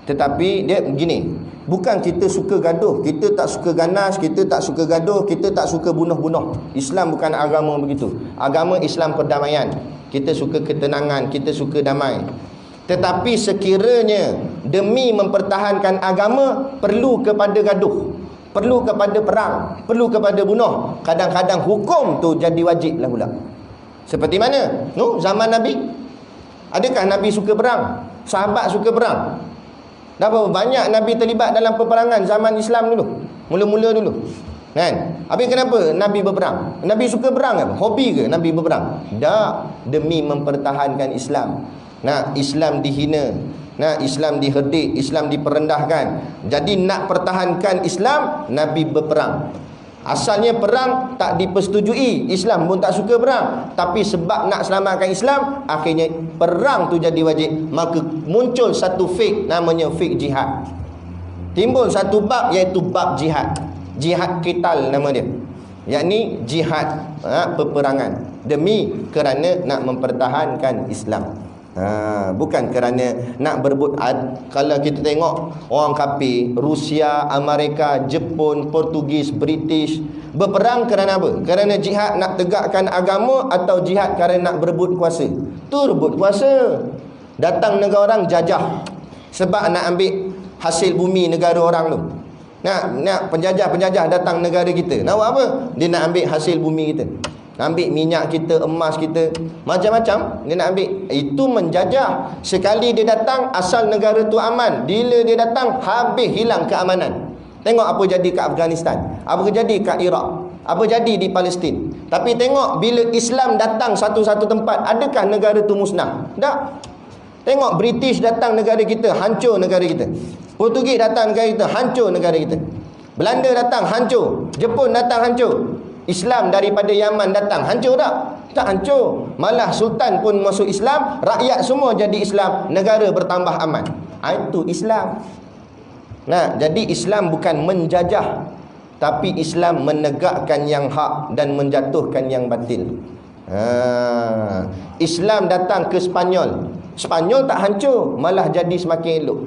Tetapi dia begini, bukan kita suka gaduh, kita tak suka ganas, kita tak suka gaduh, kita tak suka bunuh-bunuh. Islam bukan agama begitu. Agama Islam perdamaian. Kita suka ketenangan, kita suka damai. Tetapi sekiranya demi mempertahankan agama perlu kepada gaduh, perlu kepada perang, perlu kepada bunuh, kadang-kadang hukum tu jadi wajib lah pula. Seperti mana? Zaman Nabi, adakah Nabi suka perang? Sahabat suka perang? Dah berapa banyak Nabi terlibat dalam peperangan zaman Islam dulu, mula-mula dulu, kan? Habis kenapa Nabi berperang? Nabi suka perang apa? Hobi ke Nabi berperang? Tak, demi mempertahankan Islam. Nah, Islam dihina, nah, Islam diherdik, Islam diperendahkan. Jadi nak pertahankan Islam, Nabi berperang. Asalnya perang tak dipersetujui, Islam pun tak suka perang, tapi sebab nak selamatkan Islam, akhirnya perang tu jadi wajib. Maka muncul satu fik, namanya fik jihad. Timbul satu bab, iaitu bab jihad. Jihad qital nama dia, yakni jihad, peperangan demi kerana nak mempertahankan Islam. Bukan kerana nak berebut. Kalau kita tengok orang kafir, Rusia, Amerika, Jepun, Portugis, British berperang kerana apa? Kerana jihad nak tegakkan agama, atau jihad kerana nak berebut kuasa? Tu rebut kuasa. Datang negara orang jajah sebab nak ambil hasil bumi negara orang tu. Nak penjajah-penjajah datang negara kita, nak buat apa? Dia nak ambil hasil bumi kita, ambil minyak kita, emas kita, macam-macam dia nak ambil. Itu menjajah. Sekali dia datang, asal negara tu aman, bila dia datang, habis hilang keamanan. Tengok apa jadi kat Afghanistan, apa jadi kat Iraq, apa jadi di Palestin. Tapi tengok bila Islam datang satu-satu tempat, adakah negara tu musnah? Tak. Tengok British datang negara kita, hancur negara kita. Portugis datang negara kita, hancur negara kita. Belanda datang, hancur. Jepun datang, hancur. Islam daripada Yaman datang, hancur tak? Tak hancur. Malah sultan pun masuk Islam, rakyat semua jadi Islam, negara bertambah aman. Itu Islam. Nah, jadi Islam bukan menjajah, tapi Islam menegakkan yang hak dan menjatuhkan yang batil. Islam datang ke Spanyol, Spanyol tak hancur, malah jadi semakin elok.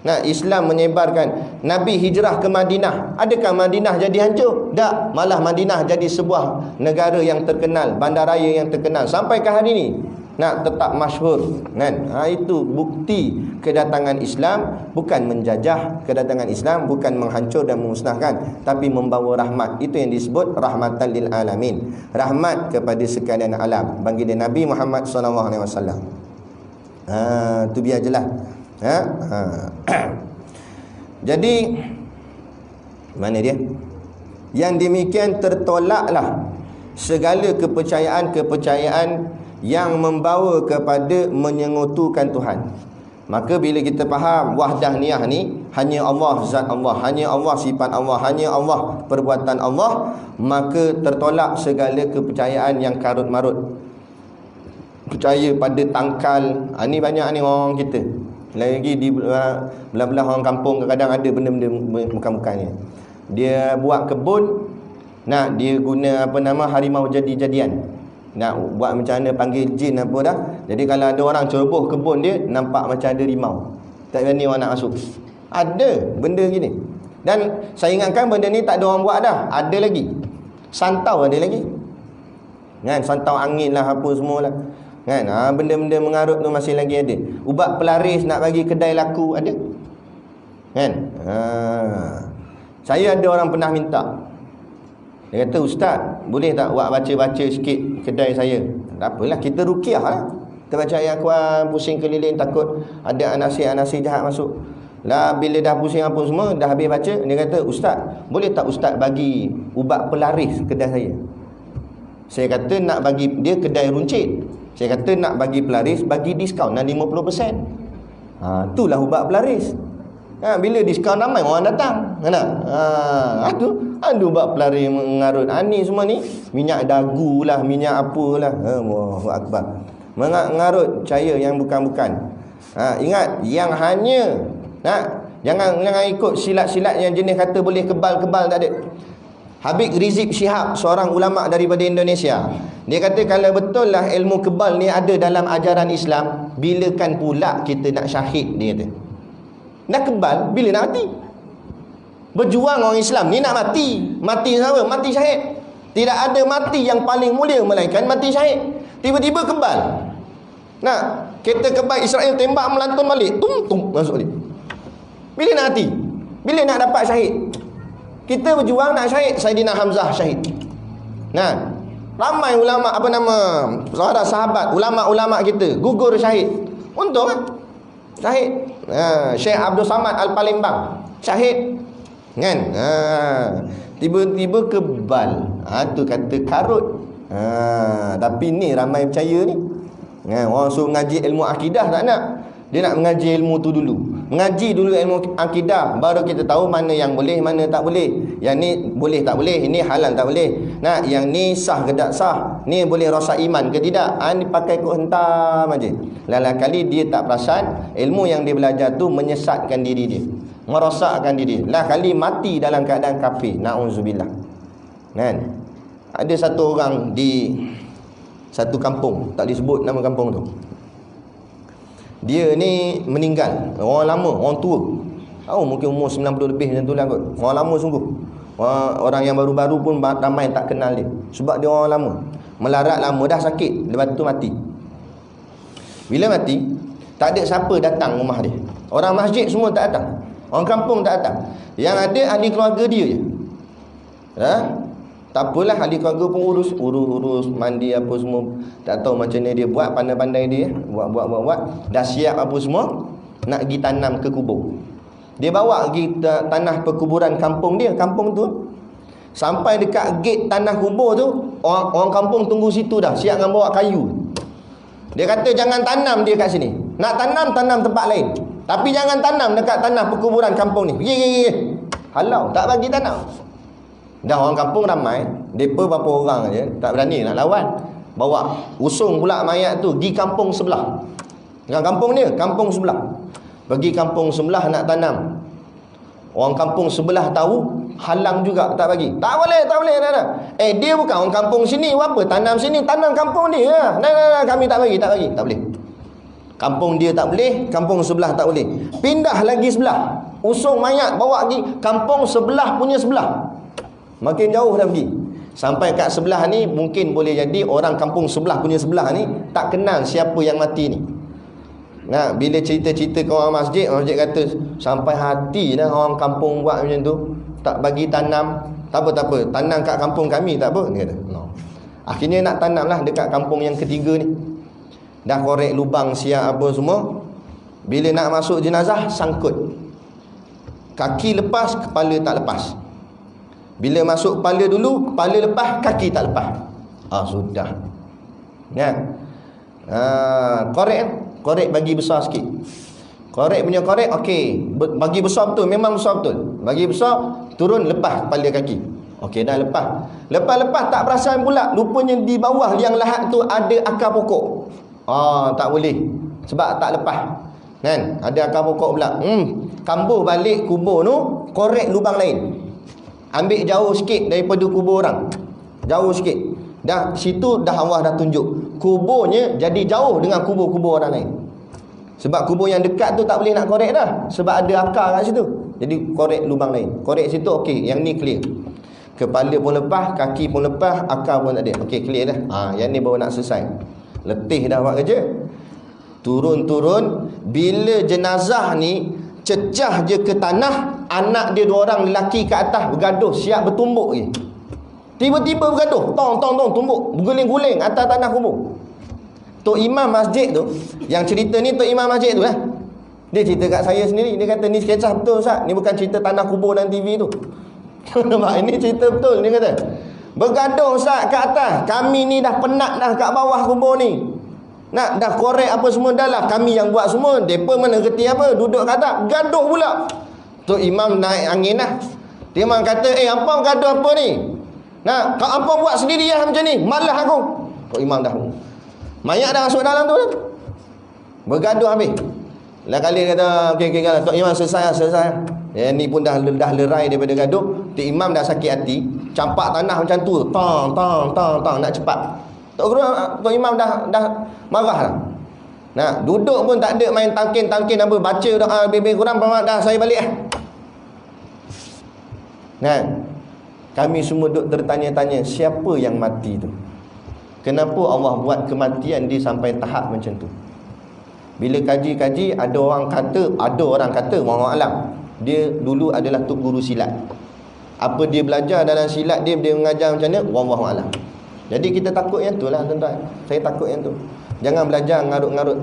Nah, Islam menyebarkan. Nabi hijrah ke Madinah, adakah Madinah jadi hancur? Tak, malah Madinah jadi sebuah negara yang terkenal, bandaraya yang terkenal sampai ke hari ini. Nak tetap masyhur, kan? Itu bukti kedatangan Islam bukan menjajah. Kedatangan Islam bukan menghancur dan memusnahkan, tapi membawa rahmat. Itu yang disebut rahmatan lil alamin, rahmat kepada sekalian alam. Baginda Nabi Muhammad SAW. Tu biar jelas. Jadi mana dia? Yang demikian tertolaklah segala kepercayaan-kepercayaan yang membawa kepada menyengutukan Tuhan. Maka bila kita faham wahdaniyah ni, hanya Allah zat Allah, hanya Allah sifat Allah, hanya Allah perbuatan Allah, maka tertolak segala kepercayaan yang karut marut. Percaya pada tangkal. Ni banyak ni orang kita. Lagi di belah-belah orang kampung kadang-kadang ada benda-benda bukan-bukannya. Dia buat kebun, nak dia guna apa nama harimau jadi-jadian. Nak buat macam mana, panggil jin apa dah. Jadi kalau ada orang ceroboh kebun dia, nampak macam ada rimau, tak berani orang nak masuk. Ada benda gini. Dan saya ingatkan benda ni tak ada orang buat dah. Ada lagi. Santau ada lagi, kan? Santau angin lah, apa semualah, kan? Benda-benda mengarut tu masih lagi ada. Ubat pelaris nak bagi kedai laku ada, kan? Saya ada orang pernah minta. Dia kata, "Ustaz, boleh tak buat baca-baca sikit kedai saya?" Tak apalah, kita ruqyah lah. Kita baca ayat Quran, pusing keliling, takut ada anasir-anasir jahat masuk. Lah bila dah pusing apa semua, dah habis baca, dia kata, "Ustaz, boleh tak Ustaz bagi ubat pelaris kedai saya?" Saya kata nak bagi dia kedai runcit. Saya kata nak bagi pelaris, bagi diskaun 50%. Itulah ubat pelaris. Bila diskaun ramai orang datang. Aduh ubat pelaris mengarut. Ni semua ni minyak dagu lah, minyak apalah. Allahu akbar. Mengarut cahaya yang bukan-bukan. Ingat, yang hanya jangan ikut silat-silat yang jenis kata boleh kebal-kebal, tak ada. Habib Rizik Shihab, seorang ulama daripada Indonesia, dia kata kalau betul lah ilmu kebal ni ada dalam ajaran Islam, bilakan pula kita nak syahid, dia kata. Nak kebal bila nak mati? Berjuang orang Islam ni nak mati. Mati sama, mati syahid. Tidak ada mati yang paling mulia melainkan mati syahid. Tiba-tiba kebal. Kereta kebal Israel tembak melantun balik, tum masuk balik. Bila nak mati? Bila nak dapat syahid? Kita berjuang nak syahid. Saidina Hamzah syahid. Ramai ulama, sahabat, ulama-ulama kita gugur syahid. Untung kan? Syahid. Syekh Abdul Samad Al-Palembang syahid. Kan? Tiba-tiba kebal. Tu kata karut. Tapi ni ramai percaya ni. Orang suruh mengaji ilmu akidah tak nak. Dia nak mengaji ilmu tu dulu. Mengaji dulu ilmu akidah, baru kita tahu mana yang boleh, mana tak boleh. Yang ni boleh tak boleh, ini halal tak boleh. Yang ni sah ke tak sah, ni boleh rosak iman ke tidak. Ni pakai kod hentam aja. Lain kali dia tak perasan ilmu yang dia belajar tu menyesatkan diri dia, merosakkan diri. Lah kali mati dalam keadaan kafir. Nauzubillah. Kan? Ada satu orang di satu kampung, tak disebut nama kampung tu. Dia ni meninggal, orang lama, orang tua. Mungkin umur 90 lebih macam tu lah kot. Orang lama sungguh. Orang yang baru-baru pun ramai tak kenal dia. Sebab dia orang lama. Melarat lama, dah sakit, lepas tu mati. Bila mati, tak ada siapa datang rumah dia. Orang masjid semua tak datang, orang kampung tak datang. Yang ada ahli keluarga dia je. Tak apalah, ahli keluarga pun urus mandi apa semua. Tak tahu macam mana dia buat, pandai-pandai dia buat. Dah siap apa semua, nak pergi tanam ke kubur. Dia bawa pergi tanah perkuburan kampung dia, kampung tu. Sampai dekat gate tanah kubur tu, orang kampung tunggu situ dah, siap dengan bawa kayu. Dia kata jangan tanam dia kat sini. Nak tanam tempat lain. Tapi jangan tanam dekat tanah perkuburan kampung ni. Pergi. Halau, tak bagi tanam. Dah orang kampung ramai, mereka berapa orang je, tak berani nak lawan. Bawa usung pula mayat tu pergi kampung sebelah. Dengan kampung dia, kampung sebelah. Pergi kampung sebelah nak tanam. Orang kampung sebelah tahu, halang juga, tak bagi. Tak boleh. Dia bukan orang kampung sini, apa tanam sini, tanam kampung dia. Nah, kami tak bagi, tak boleh. Kampung dia tak boleh, kampung sebelah tak boleh. Pindah lagi sebelah. Usung mayat bawa pergi kampung sebelah punya sebelah. Makin jauh dah pergi. Sampai kat sebelah ni, mungkin boleh jadi orang kampung sebelah punya sebelah ni tak kenal siapa yang mati ni. Bila cerita-cerita ke orang masjid kata sampai hati dah orang kampung buat macam tu. Tak bagi tanam. Tak apa. Tanam kat kampung kami tak apa. Dia kata. No. Akhirnya nak tanam lah dekat kampung yang ketiga ni. Dah korek lubang siap apa semua. Bila nak masuk jenazah, sangkut. Kaki lepas, kepala tak lepas. Bila masuk kepala dulu, kepala lepas, kaki tak lepas. Sudah. Korek bagi besar sikit. Korek punya korek, okey. Bagi besar betul, memang besar betul. Bagi besar, turun lepas kepala kaki. Okey, dah lepas. Lepas tak perasan pula, rupanya di bawah liang lahat tu ada akar pokok. Tak boleh. Sebab tak lepas. Kan? Ada akar pokok pula. Kambuh balik kubur tu, korek lubang lain. Ambil jauh sikit daripada kubur orang. Jauh sikit. Dah situ dah Allah dah tunjuk. Kuburnya jadi jauh dengan kubur-kubur orang lain. Sebab kubur yang dekat tu tak boleh nak korek dah. Sebab ada akar kat situ. Jadi korek lubang lain. Korek situ okey, yang ni clear. Kepala pun lepas, kaki pun lepas, akar pun tak ada. Okey, clear dah. Yang ni baru nak selesai. Letih dah buat kerja. Turun-turun, bila jenazah ni cecah je ke tanah, anak dia 2 orang lelaki ke atas bergaduh, siap bertumbuk je. Tiba-tiba bergaduh, tong tumbuk, berguling-guling atas tanah kubur. Tok Imam masjid tu, yang cerita ni Tok Imam masjid tu lah. Dia cerita kat saya sendiri. Dia kata ni kisah betul Ustaz. Ni bukan cerita tanah kubur dan TV tu. Nampak? Ini cerita betul. Dia kata bergaduh Ustaz kat atas. Kami ni dah penat dah kat bawah kubur ni. Nak dah korek apa semua dah lah. Kami yang buat semua. Mereka mana reti apa. Duduk kat atas. Gaduh pula. Tok Imam naik angin lah. Dia memang kata hampa gaduh apa ni? Nak, kau hampa buat sendiri lah macam ni. Malah aku. Tok Imam dah. Mayat dah masuk dalam tu dah. Bergaduh habis. Lah kali kata okey kalau Tok Imam selesai. Ni pun dah lerai daripada gaduh. Tok Imam dah sakit hati, campak tanah macam tu. Tang nak cepat. Tok Imam dah marah dah. Nah, duduk pun tak ada main tangkin apa, baca doa lebih kurang dah saya balik lah. Nah, kami semua duk tertanya-tanya siapa yang mati tu? Kenapa Allah buat kematian dia sampai tahap macam tu? Bila kaji-kaji ada orang kata wallahu alam, dia dulu adalah tok guru silat. Apa dia belajar dalam silat dia mengajar macam mana? Wallahu alam. Jadi kita takut yang tu lah tuan-tuan. Saya takut yang tu. Jangan belajar ngarut-ngarut.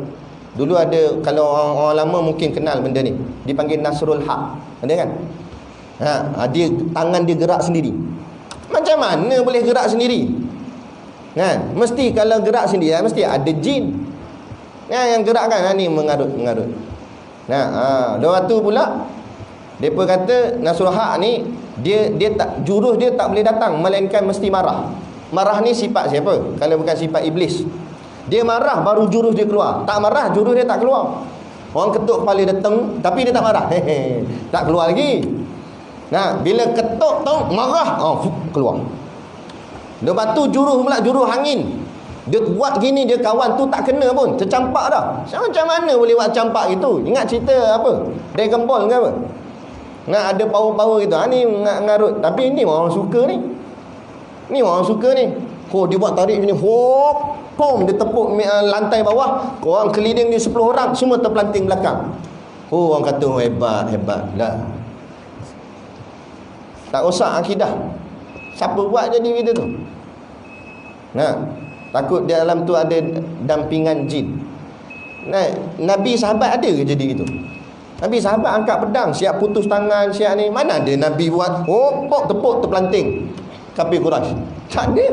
Dulu ada, kalau orang lama mungkin kenal benda ni, dipanggil Nasrul Haq. Ada kan? Dia tangan dia gerak sendiri. Macam mana boleh gerak sendiri? Kan? Mesti kalau gerak sendiri mesti ada jin. Yang gerakkan ni mengarut. Lepas tu pula depa kata Nasrul Haq ni dia tak, jurus dia tak boleh datang melainkan mesti marah. Marah ni sifat siapa? Kalau bukan sifat iblis. Dia marah baru jurus dia keluar. Tak marah jurus dia tak keluar. Orang ketuk kepala datang tapi dia tak marah. Tak keluar lagi. Nah, bila ketuk tu marah, keluar. Lepas tu jurus angin. Dia buat gini, dia kawan tu tak kena pun, tercampak dah. Macam mana boleh buat campak gitu? Ingat cerita apa? Dragon Ball ke apa? Nak ada power-power gitu. Ni ngarut. Tapi ni orang suka ni. Dia buat tarik ni. Dia tepuk lantai bawah. Orang keliling dia 10 orang, semua terpelanting belakang. Orang kata hebat lah. Tak rosak akidah. Siapa buat jadi gitu tu? Takut di dalam tu ada dampingan jin. Nabi sahabat ada ke jadi gitu? Nabi sahabat angkat pedang, siap putus tangan, siap ni. Mana ada Nabi buat tepuk terpelanting kafir Quraisy? Tak ada.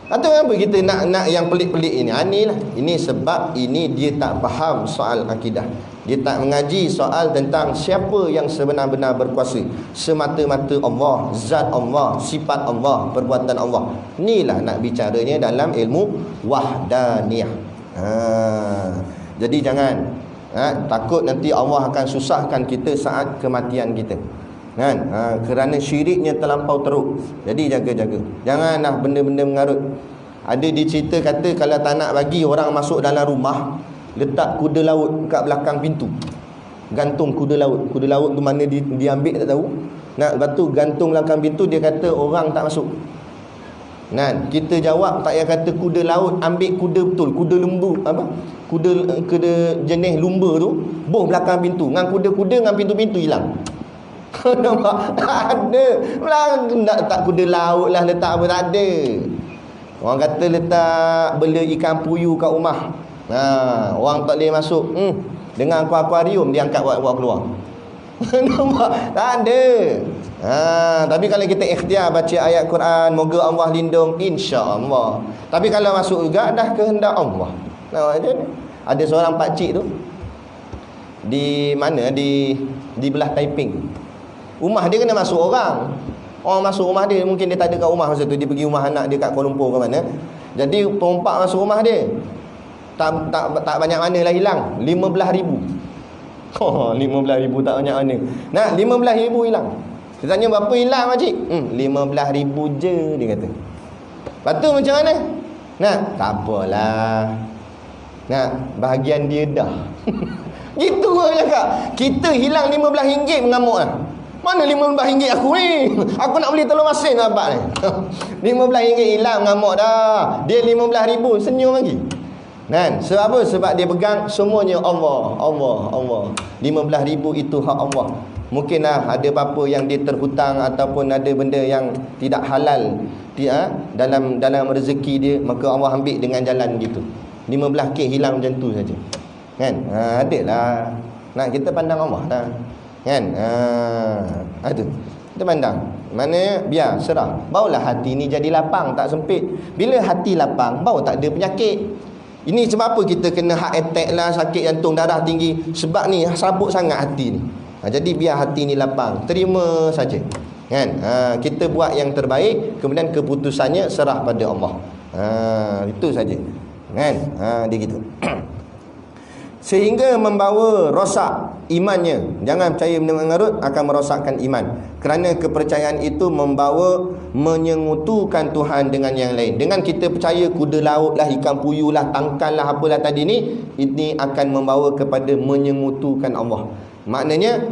Atau apa kita nak yang pelik-pelik ini? Inilah. Ini sebab ini dia tak faham soal akidah. Dia tak mengaji soal tentang siapa yang sebenar-benar berkuasa. Semata-mata Allah, zat Allah, sifat Allah, perbuatan Allah. Inilah nak bicaranya dalam ilmu wahdaniyah. Jadi jangan takut nanti Allah akan susahkan kita saat kematian kita. Kan? Kerana syiriknya terlampau teruk. Jadi jaga-jaga. Janganlah benda-benda mengarut. Ada dicerita kata kalau tak nak bagi orang masuk dalam rumah, letak kuda laut kat belakang pintu. Gantung kuda laut. Kuda laut tu mana diambil tak tahu. Lepas tu gantung belakang pintu, dia kata orang tak masuk. Kita jawab tak payah kata kuda laut, ambil kuda betul, kuda lembu kuda jenis lumba tu, boh belakang pintu. Dengan kuda-kuda dengan pintu-pintu hilang. Nampak? Tak ada. Nak letak kuda laut lah, letak apa, tak ada. Orang kata letak bela ikan puyuh kat rumah. Orang tak boleh masuk. Dengan akuarium dia angkat bawa keluar. Nampak? Tak ada. Tapi kalau kita ikhtiar baca ayat Quran, moga Allah lindung, insya-Allah. Tapi kalau masuk juga dah kehendak Allah. Ada seorang pakcik tu di mana, di belah Taiping. Rumah dia kena masuk orang. Orang masuk rumah dia, mungkin dia tak ada kat rumah masa tu, dia pergi rumah anak dia kat Kuala Lumpur ke mana. Jadi perompak masuk rumah dia. Tak banyak mana lah hilang. 15,000. 15,000 tak banyak mana. 15,000 hilang. Dia tanya berapa hilang makcik? 15,000 je, dia kata. Lepas tu macam mana? Tak apalah. Bahagian dia dah. Gitu orang cakap. Kita hilang RM15 mengamuk lah. Mana RM15 aku ni? Aku nak beli telur masin dapat ni. RM15 hilang mengamuk dah. Dia 15,000 senyum lagi. Sebab apa? Sebab dia pegang semuanya Allah. 15,000 itu hak Allah. Mungkinlah ada apa-apa yang dia terhutang ataupun ada benda yang tidak halal dalam rezeki dia, maka Allah ambil dengan jalan gitu. 15K hilang macam tu saja. Kan? Adalah nak kita pandang Allah dah. Kan? Itu. Kita pandang. Maknanya biar serah. Barulah hati ni jadi lapang, tak sempit. Bila hati lapang, baru tak ada penyakit. Ini sebab apa kita kena heart attack lah, sakit jantung, darah tinggi. Sebab ni sabuk sangat hati ni. Jadi biar hati ni lapang, terima saja. Kan? Kita buat yang terbaik, kemudian keputusannya serah pada Allah. Itu saja. Kan? Dia gitu. Sehingga membawa rosak imannya. Jangan percaya benda mengarut, akan merosakkan iman. Kerana kepercayaan itu membawa menyengutukan Tuhan dengan yang lain. Dengan kita percaya kuda laut lah, ikan puyuh lah, tangkan lah, apalah tadi ni, ini akan membawa kepada menyengutukan Allah. Maknanya,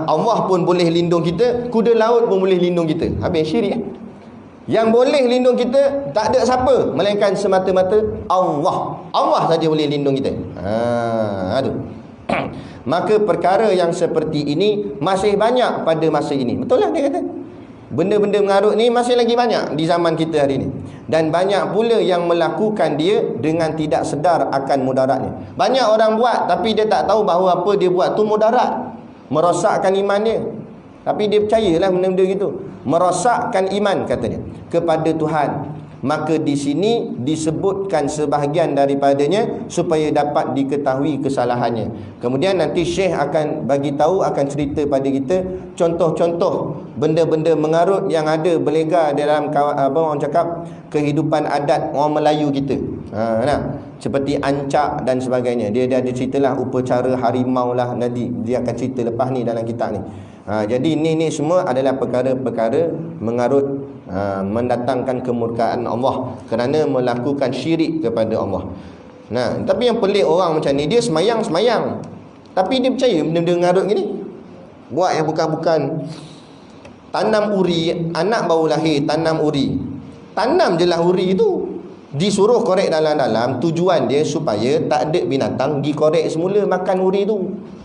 Allah pun boleh lindung kita, kuda laut pun boleh lindung kita. Habis syirik. Yang boleh lindung kita tak ada siapa, melainkan semata-mata Allah. Allah saja boleh lindung kita. Aduh. Maka perkara yang seperti ini masih banyak pada masa ini. Betul lah dia kata. Benda-benda mengarut ni masih lagi banyak di zaman kita hari ini. Dan banyak pula yang melakukan dia dengan tidak sedar akan mudaratnya. Banyak orang buat tapi dia tak tahu bahawa apa dia buat tu mudarat, merosakkan iman dia. Tapi dia percayalah benda-benda gitu. Merosakkan iman katanya kepada Tuhan. Maka di sini disebutkan sebahagian daripadanya supaya dapat diketahui kesalahannya. Kemudian nanti Syekh akan bagi tahu, akan cerita pada kita contoh-contoh benda-benda mengarut yang ada berlegar dalam orang cakap kehidupan adat orang Melayu kita. Seperti ancak dan sebagainya. Dia ada ceritalah upacara harimau lah, nanti dia akan cerita lepas ni dalam kitab ni. Jadi ni semua adalah perkara-perkara mengarut, mendatangkan kemurkaan Allah kerana melakukan syirik kepada Allah. Tapi yang pelik orang macam ni, dia semayang tapi dia percaya benda-benda mengarut gini. Buat yang bukan-bukan. Tanam uri, anak baru lahir tanam uri. Tanam je lah uri tu. Disuruh korek dalam-dalam, tujuan dia supaya tak ada binatang pergi korek semula makan uri tu.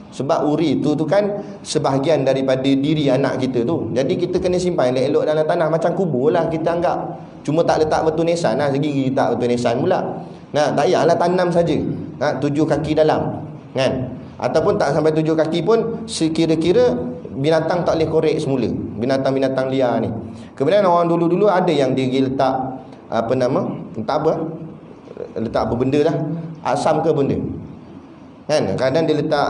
Sebab uri tu kan sebahagian daripada diri anak kita tu. Jadi kita kena simpan elok-elok dalam tanah, macam kubur lah kita anggap. Cuma tak letak batu nisan lah, segi tak batu nisan pula. Tak payahlah tanam saja. 7 kaki dalam. Kan? Ataupun tak sampai 7 kaki pun, sekira-kira binatang tak boleh korek semula. Binatang-binatang liar ni. Kemudian orang dulu-dulu ada yang dia letak letak apa benda lah, asam ke benda. Kan? Kadang dia letak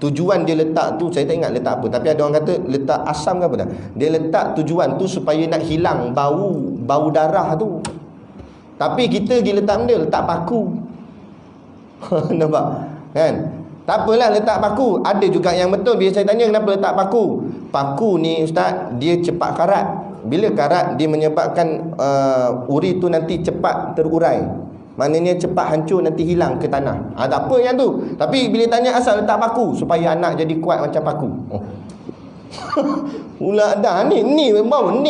tujuan dia letak tu, saya tak ingat letak apa, tapi ada orang kata letak asam ke apa dah. Dia letak tujuan tu supaya nak hilang bau darah tu. Tapi kita pergi letak benda, letak paku. Nampak? Kan? Tak apalah letak paku. Ada juga yang betul. Bila saya tanya kenapa letak paku, paku ni ustaz, dia cepat karat. Bila karat, dia menyebabkan uri tu nanti cepat terurai. Maknanya cepat hancur, nanti hilang ke tanah. Tak apa yang tu. Tapi bila tanya asal letak paku, supaya anak jadi kuat macam paku. Pula dah ni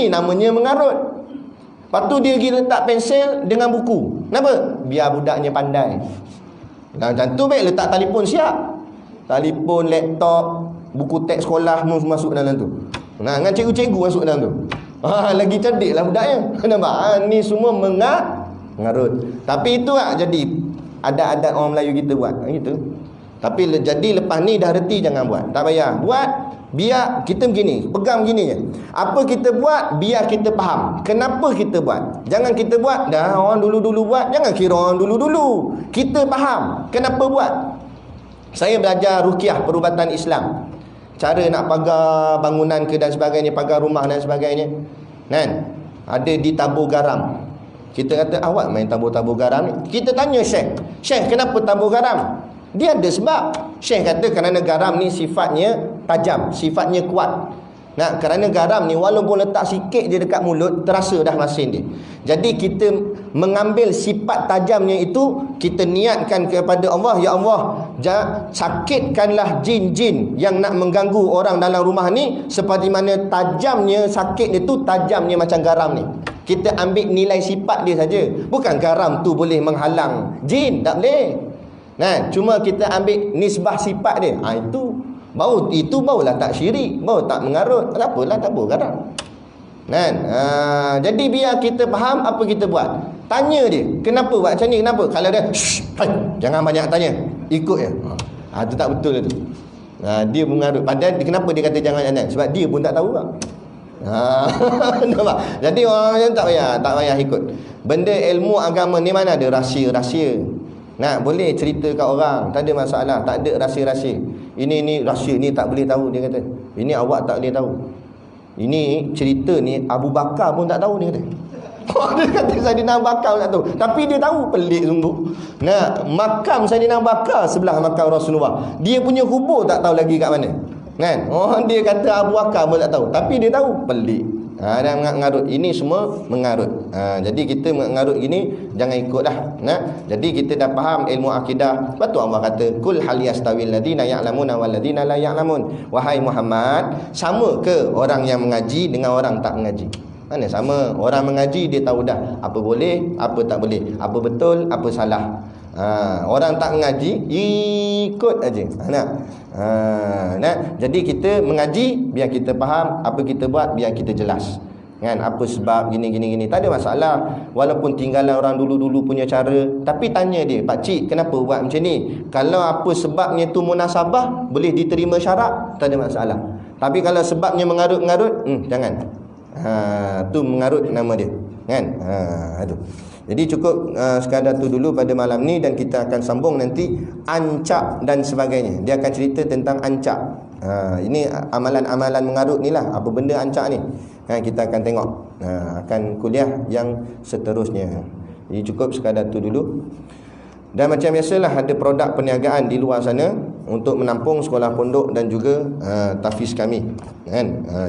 namanya mengarut. Lepas tu dia pergi letak pensel dengan buku. Kenapa? Biar budaknya pandai. Macam tu baik letak telefon siap. Telefon, laptop, buku teks sekolah masuk dalam tu. Dengan cikgu-cikgu masuk dalam tu. Lagi cerdik lah budaknya. Nampak? Ni semua mengarut. Tapi itu lah jadi adat-adat orang Melayu kita buat. Gitu. Tapi jadi lepas ni dah reti jangan buat. Tak payah. Buat, biar kita begini, pegang begini je. Apa kita buat, biar kita faham kenapa kita buat. Jangan kita buat, dah orang dulu-dulu buat, jangan kira orang dulu-dulu. Kita faham kenapa buat. Saya belajar ruqyah, perubatan Islam. Cara nak pagar bangunan ke dan sebagainya, pagar rumah dan sebagainya. Kan? Ada ditabur garam. Kita kata awak main tabur-tabur garam ni. Kita tanya Syekh kenapa tabur garam? Dia ada sebab. Syekh kata kerana garam ni sifatnya tajam, sifatnya kuat. Kerana garam ni walaupun letak sikit je dekat mulut, terasa dah masin dia. Jadi kita mengambil sifat tajamnya itu, kita niatkan kepada Allah, ya Allah, sakitkanlah jin-jin yang nak mengganggu orang dalam rumah ni, seperti mana tajamnya sakit dia tu, tajamnya macam garam ni. Kita ambil nilai sifat dia saja. Bukan garam tu boleh menghalang jin, tak boleh. Cuma kita ambil nisbah sifat dia. Itu barulah tak syirik, baru tak mengarut. Tak apalah tabur garam. Jadi biar kita faham apa kita buat. Tanya dia, kenapa buat macam ni, kenapa? Kalau dia, jangan banyak tanya, ikut je. Itu tak betul tu. Dia mengarut. Padahal kenapa dia kata jangan? Sebab dia pun tak tahu tak? Nampak? Jadi orang macam tak payah ikut. Benda ilmu agama ni mana ada rahsia-rahsia. Boleh cerita kat orang, tak ada masalah, tak ada rahsia-rahsia. Ini rahsia ni tak boleh tahu, dia kata. Ini awak tak boleh tahu. Ini cerita ni Abu Bakar pun tak tahu, dia kata. Dia kata Saidina Abu Bakar pun tak tahu, tapi dia tahu. Pelik sungguh. Makam Saidina Abu Bakar sebelah makam Rasulullah. Dia punya kubur tak tahu lagi kat mana. Dia kata Abu Bakar pun tak tahu, tapi dia tahu. Pelik. Dan mengarut. Ini semua mengarut. Jadi kita mengarut gini, jangan ikutlah. Jadi kita dah faham ilmu akidah. Betul Allah kata, kul hal yastawil ladina ya'lamuna wal ladina la ya'lamun. Wahai Muhammad, sama ke orang yang mengaji dengan orang tak mengaji? Mana sama? Orang mengaji dia tahu dah apa boleh, apa tak boleh, apa betul, apa salah. Orang tak mengaji ikut aja. Jadi kita mengaji biar kita faham, apa kita buat biar kita jelas. Apa sebab gini tak ada masalah. Walaupun tinggalan orang dulu-dulu punya cara, tapi tanya dia, pak cik kenapa buat macam ni? Kalau apa sebabnya tu munasabah, boleh diterima syarak, tak ada masalah. Tapi kalau sebabnya mengarut-mengarut, jangan. Tu mengarut nama dia, tu. Jadi cukup sekadar tu dulu pada malam ni, dan kita akan sambung nanti ancak dan sebagainya. Dia akan cerita tentang ancak. Ini amalan-amalan mengarut ni lah. Apa benda ancak ni? Kita akan tengok. Akan kuliah yang seterusnya. Jadi cukup sekadar tu dulu. Dan macam biasalah, ada produk perniagaan di luar sana untuk menampung sekolah pondok dan juga tahfiz kami.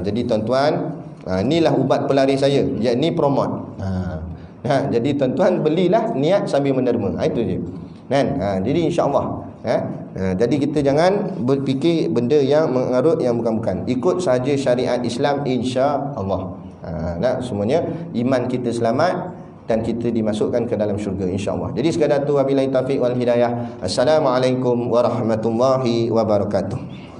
Jadi tuan-tuan, inilah ubat pelari saya, yakni promote. Jadi tuan-tuan belilah, niat sambil menderma. Itu je. Jadi insya-Allah, jadi kita jangan berfikir benda yang mengarut yang bukan-bukan. Ikut saja syariat Islam, insya-Allah. Semuanya iman kita selamat dan kita dimasukkan ke dalam syurga, insya-Allah. Jadi sekadar tu, wabillahi taufiq wal hidayah. Assalamualaikum warahmatullahi wabarakatuh.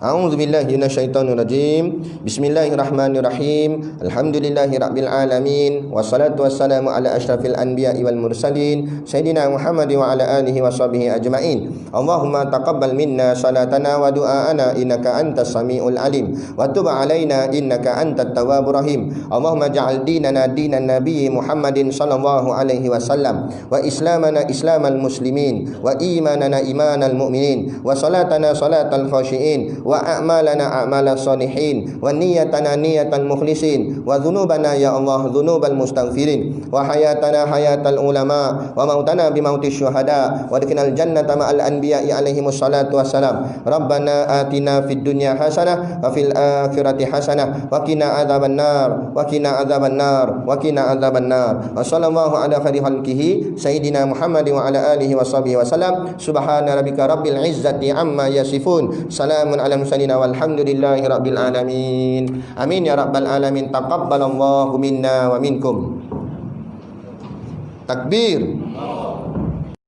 A'udzu billahi minasyaitonir rajim. Bismillahirrahmanirrahim. Alhamdulillahirabbil alamin, wassalatu wassalamu ala asyrafil anbiya'i wal mursalin sayyidina Muhammad wa ala alihi washabihi ajmain. Allahumma taqabbal minna salatana wa du'aana innaka antas samiul alim wa tub alaina innaka antat tawwabur rahim. Allahumma ja'al dinana dinan nabiy Muhammadin sallallahu alaihi wasallam wa islamana islamal muslimin wa imanana imanal mu'minin wa salatana salatal khashiin wa a'malana a'malal salihin wa niyatana niyatal mukhlisin wa dhunubana ya Allah dhunubal mustaghfirin wa hayatana hayatal ulama wa mautana bi mautis syuhada wa adkhilnal jannata ma'al anbiya'i alaihimus salatu wassalam. Rabbana atina fid dunya hasanah wa fil akhirati hasanah wa qina adzabannar wa qina adzabannar wa qina adzabannar. Wa sallallahu ala khairi khalqihi sayyidina Muhammad wa ala alihi washabihi wasallam. Subhana rabbika rabbil izzati amma yasifun, salamun ala mursalin walhamdulillahi rabbil alamin. Amin ya rabbal alamin. Taqabbalallahu minna wa minkum. Takbir.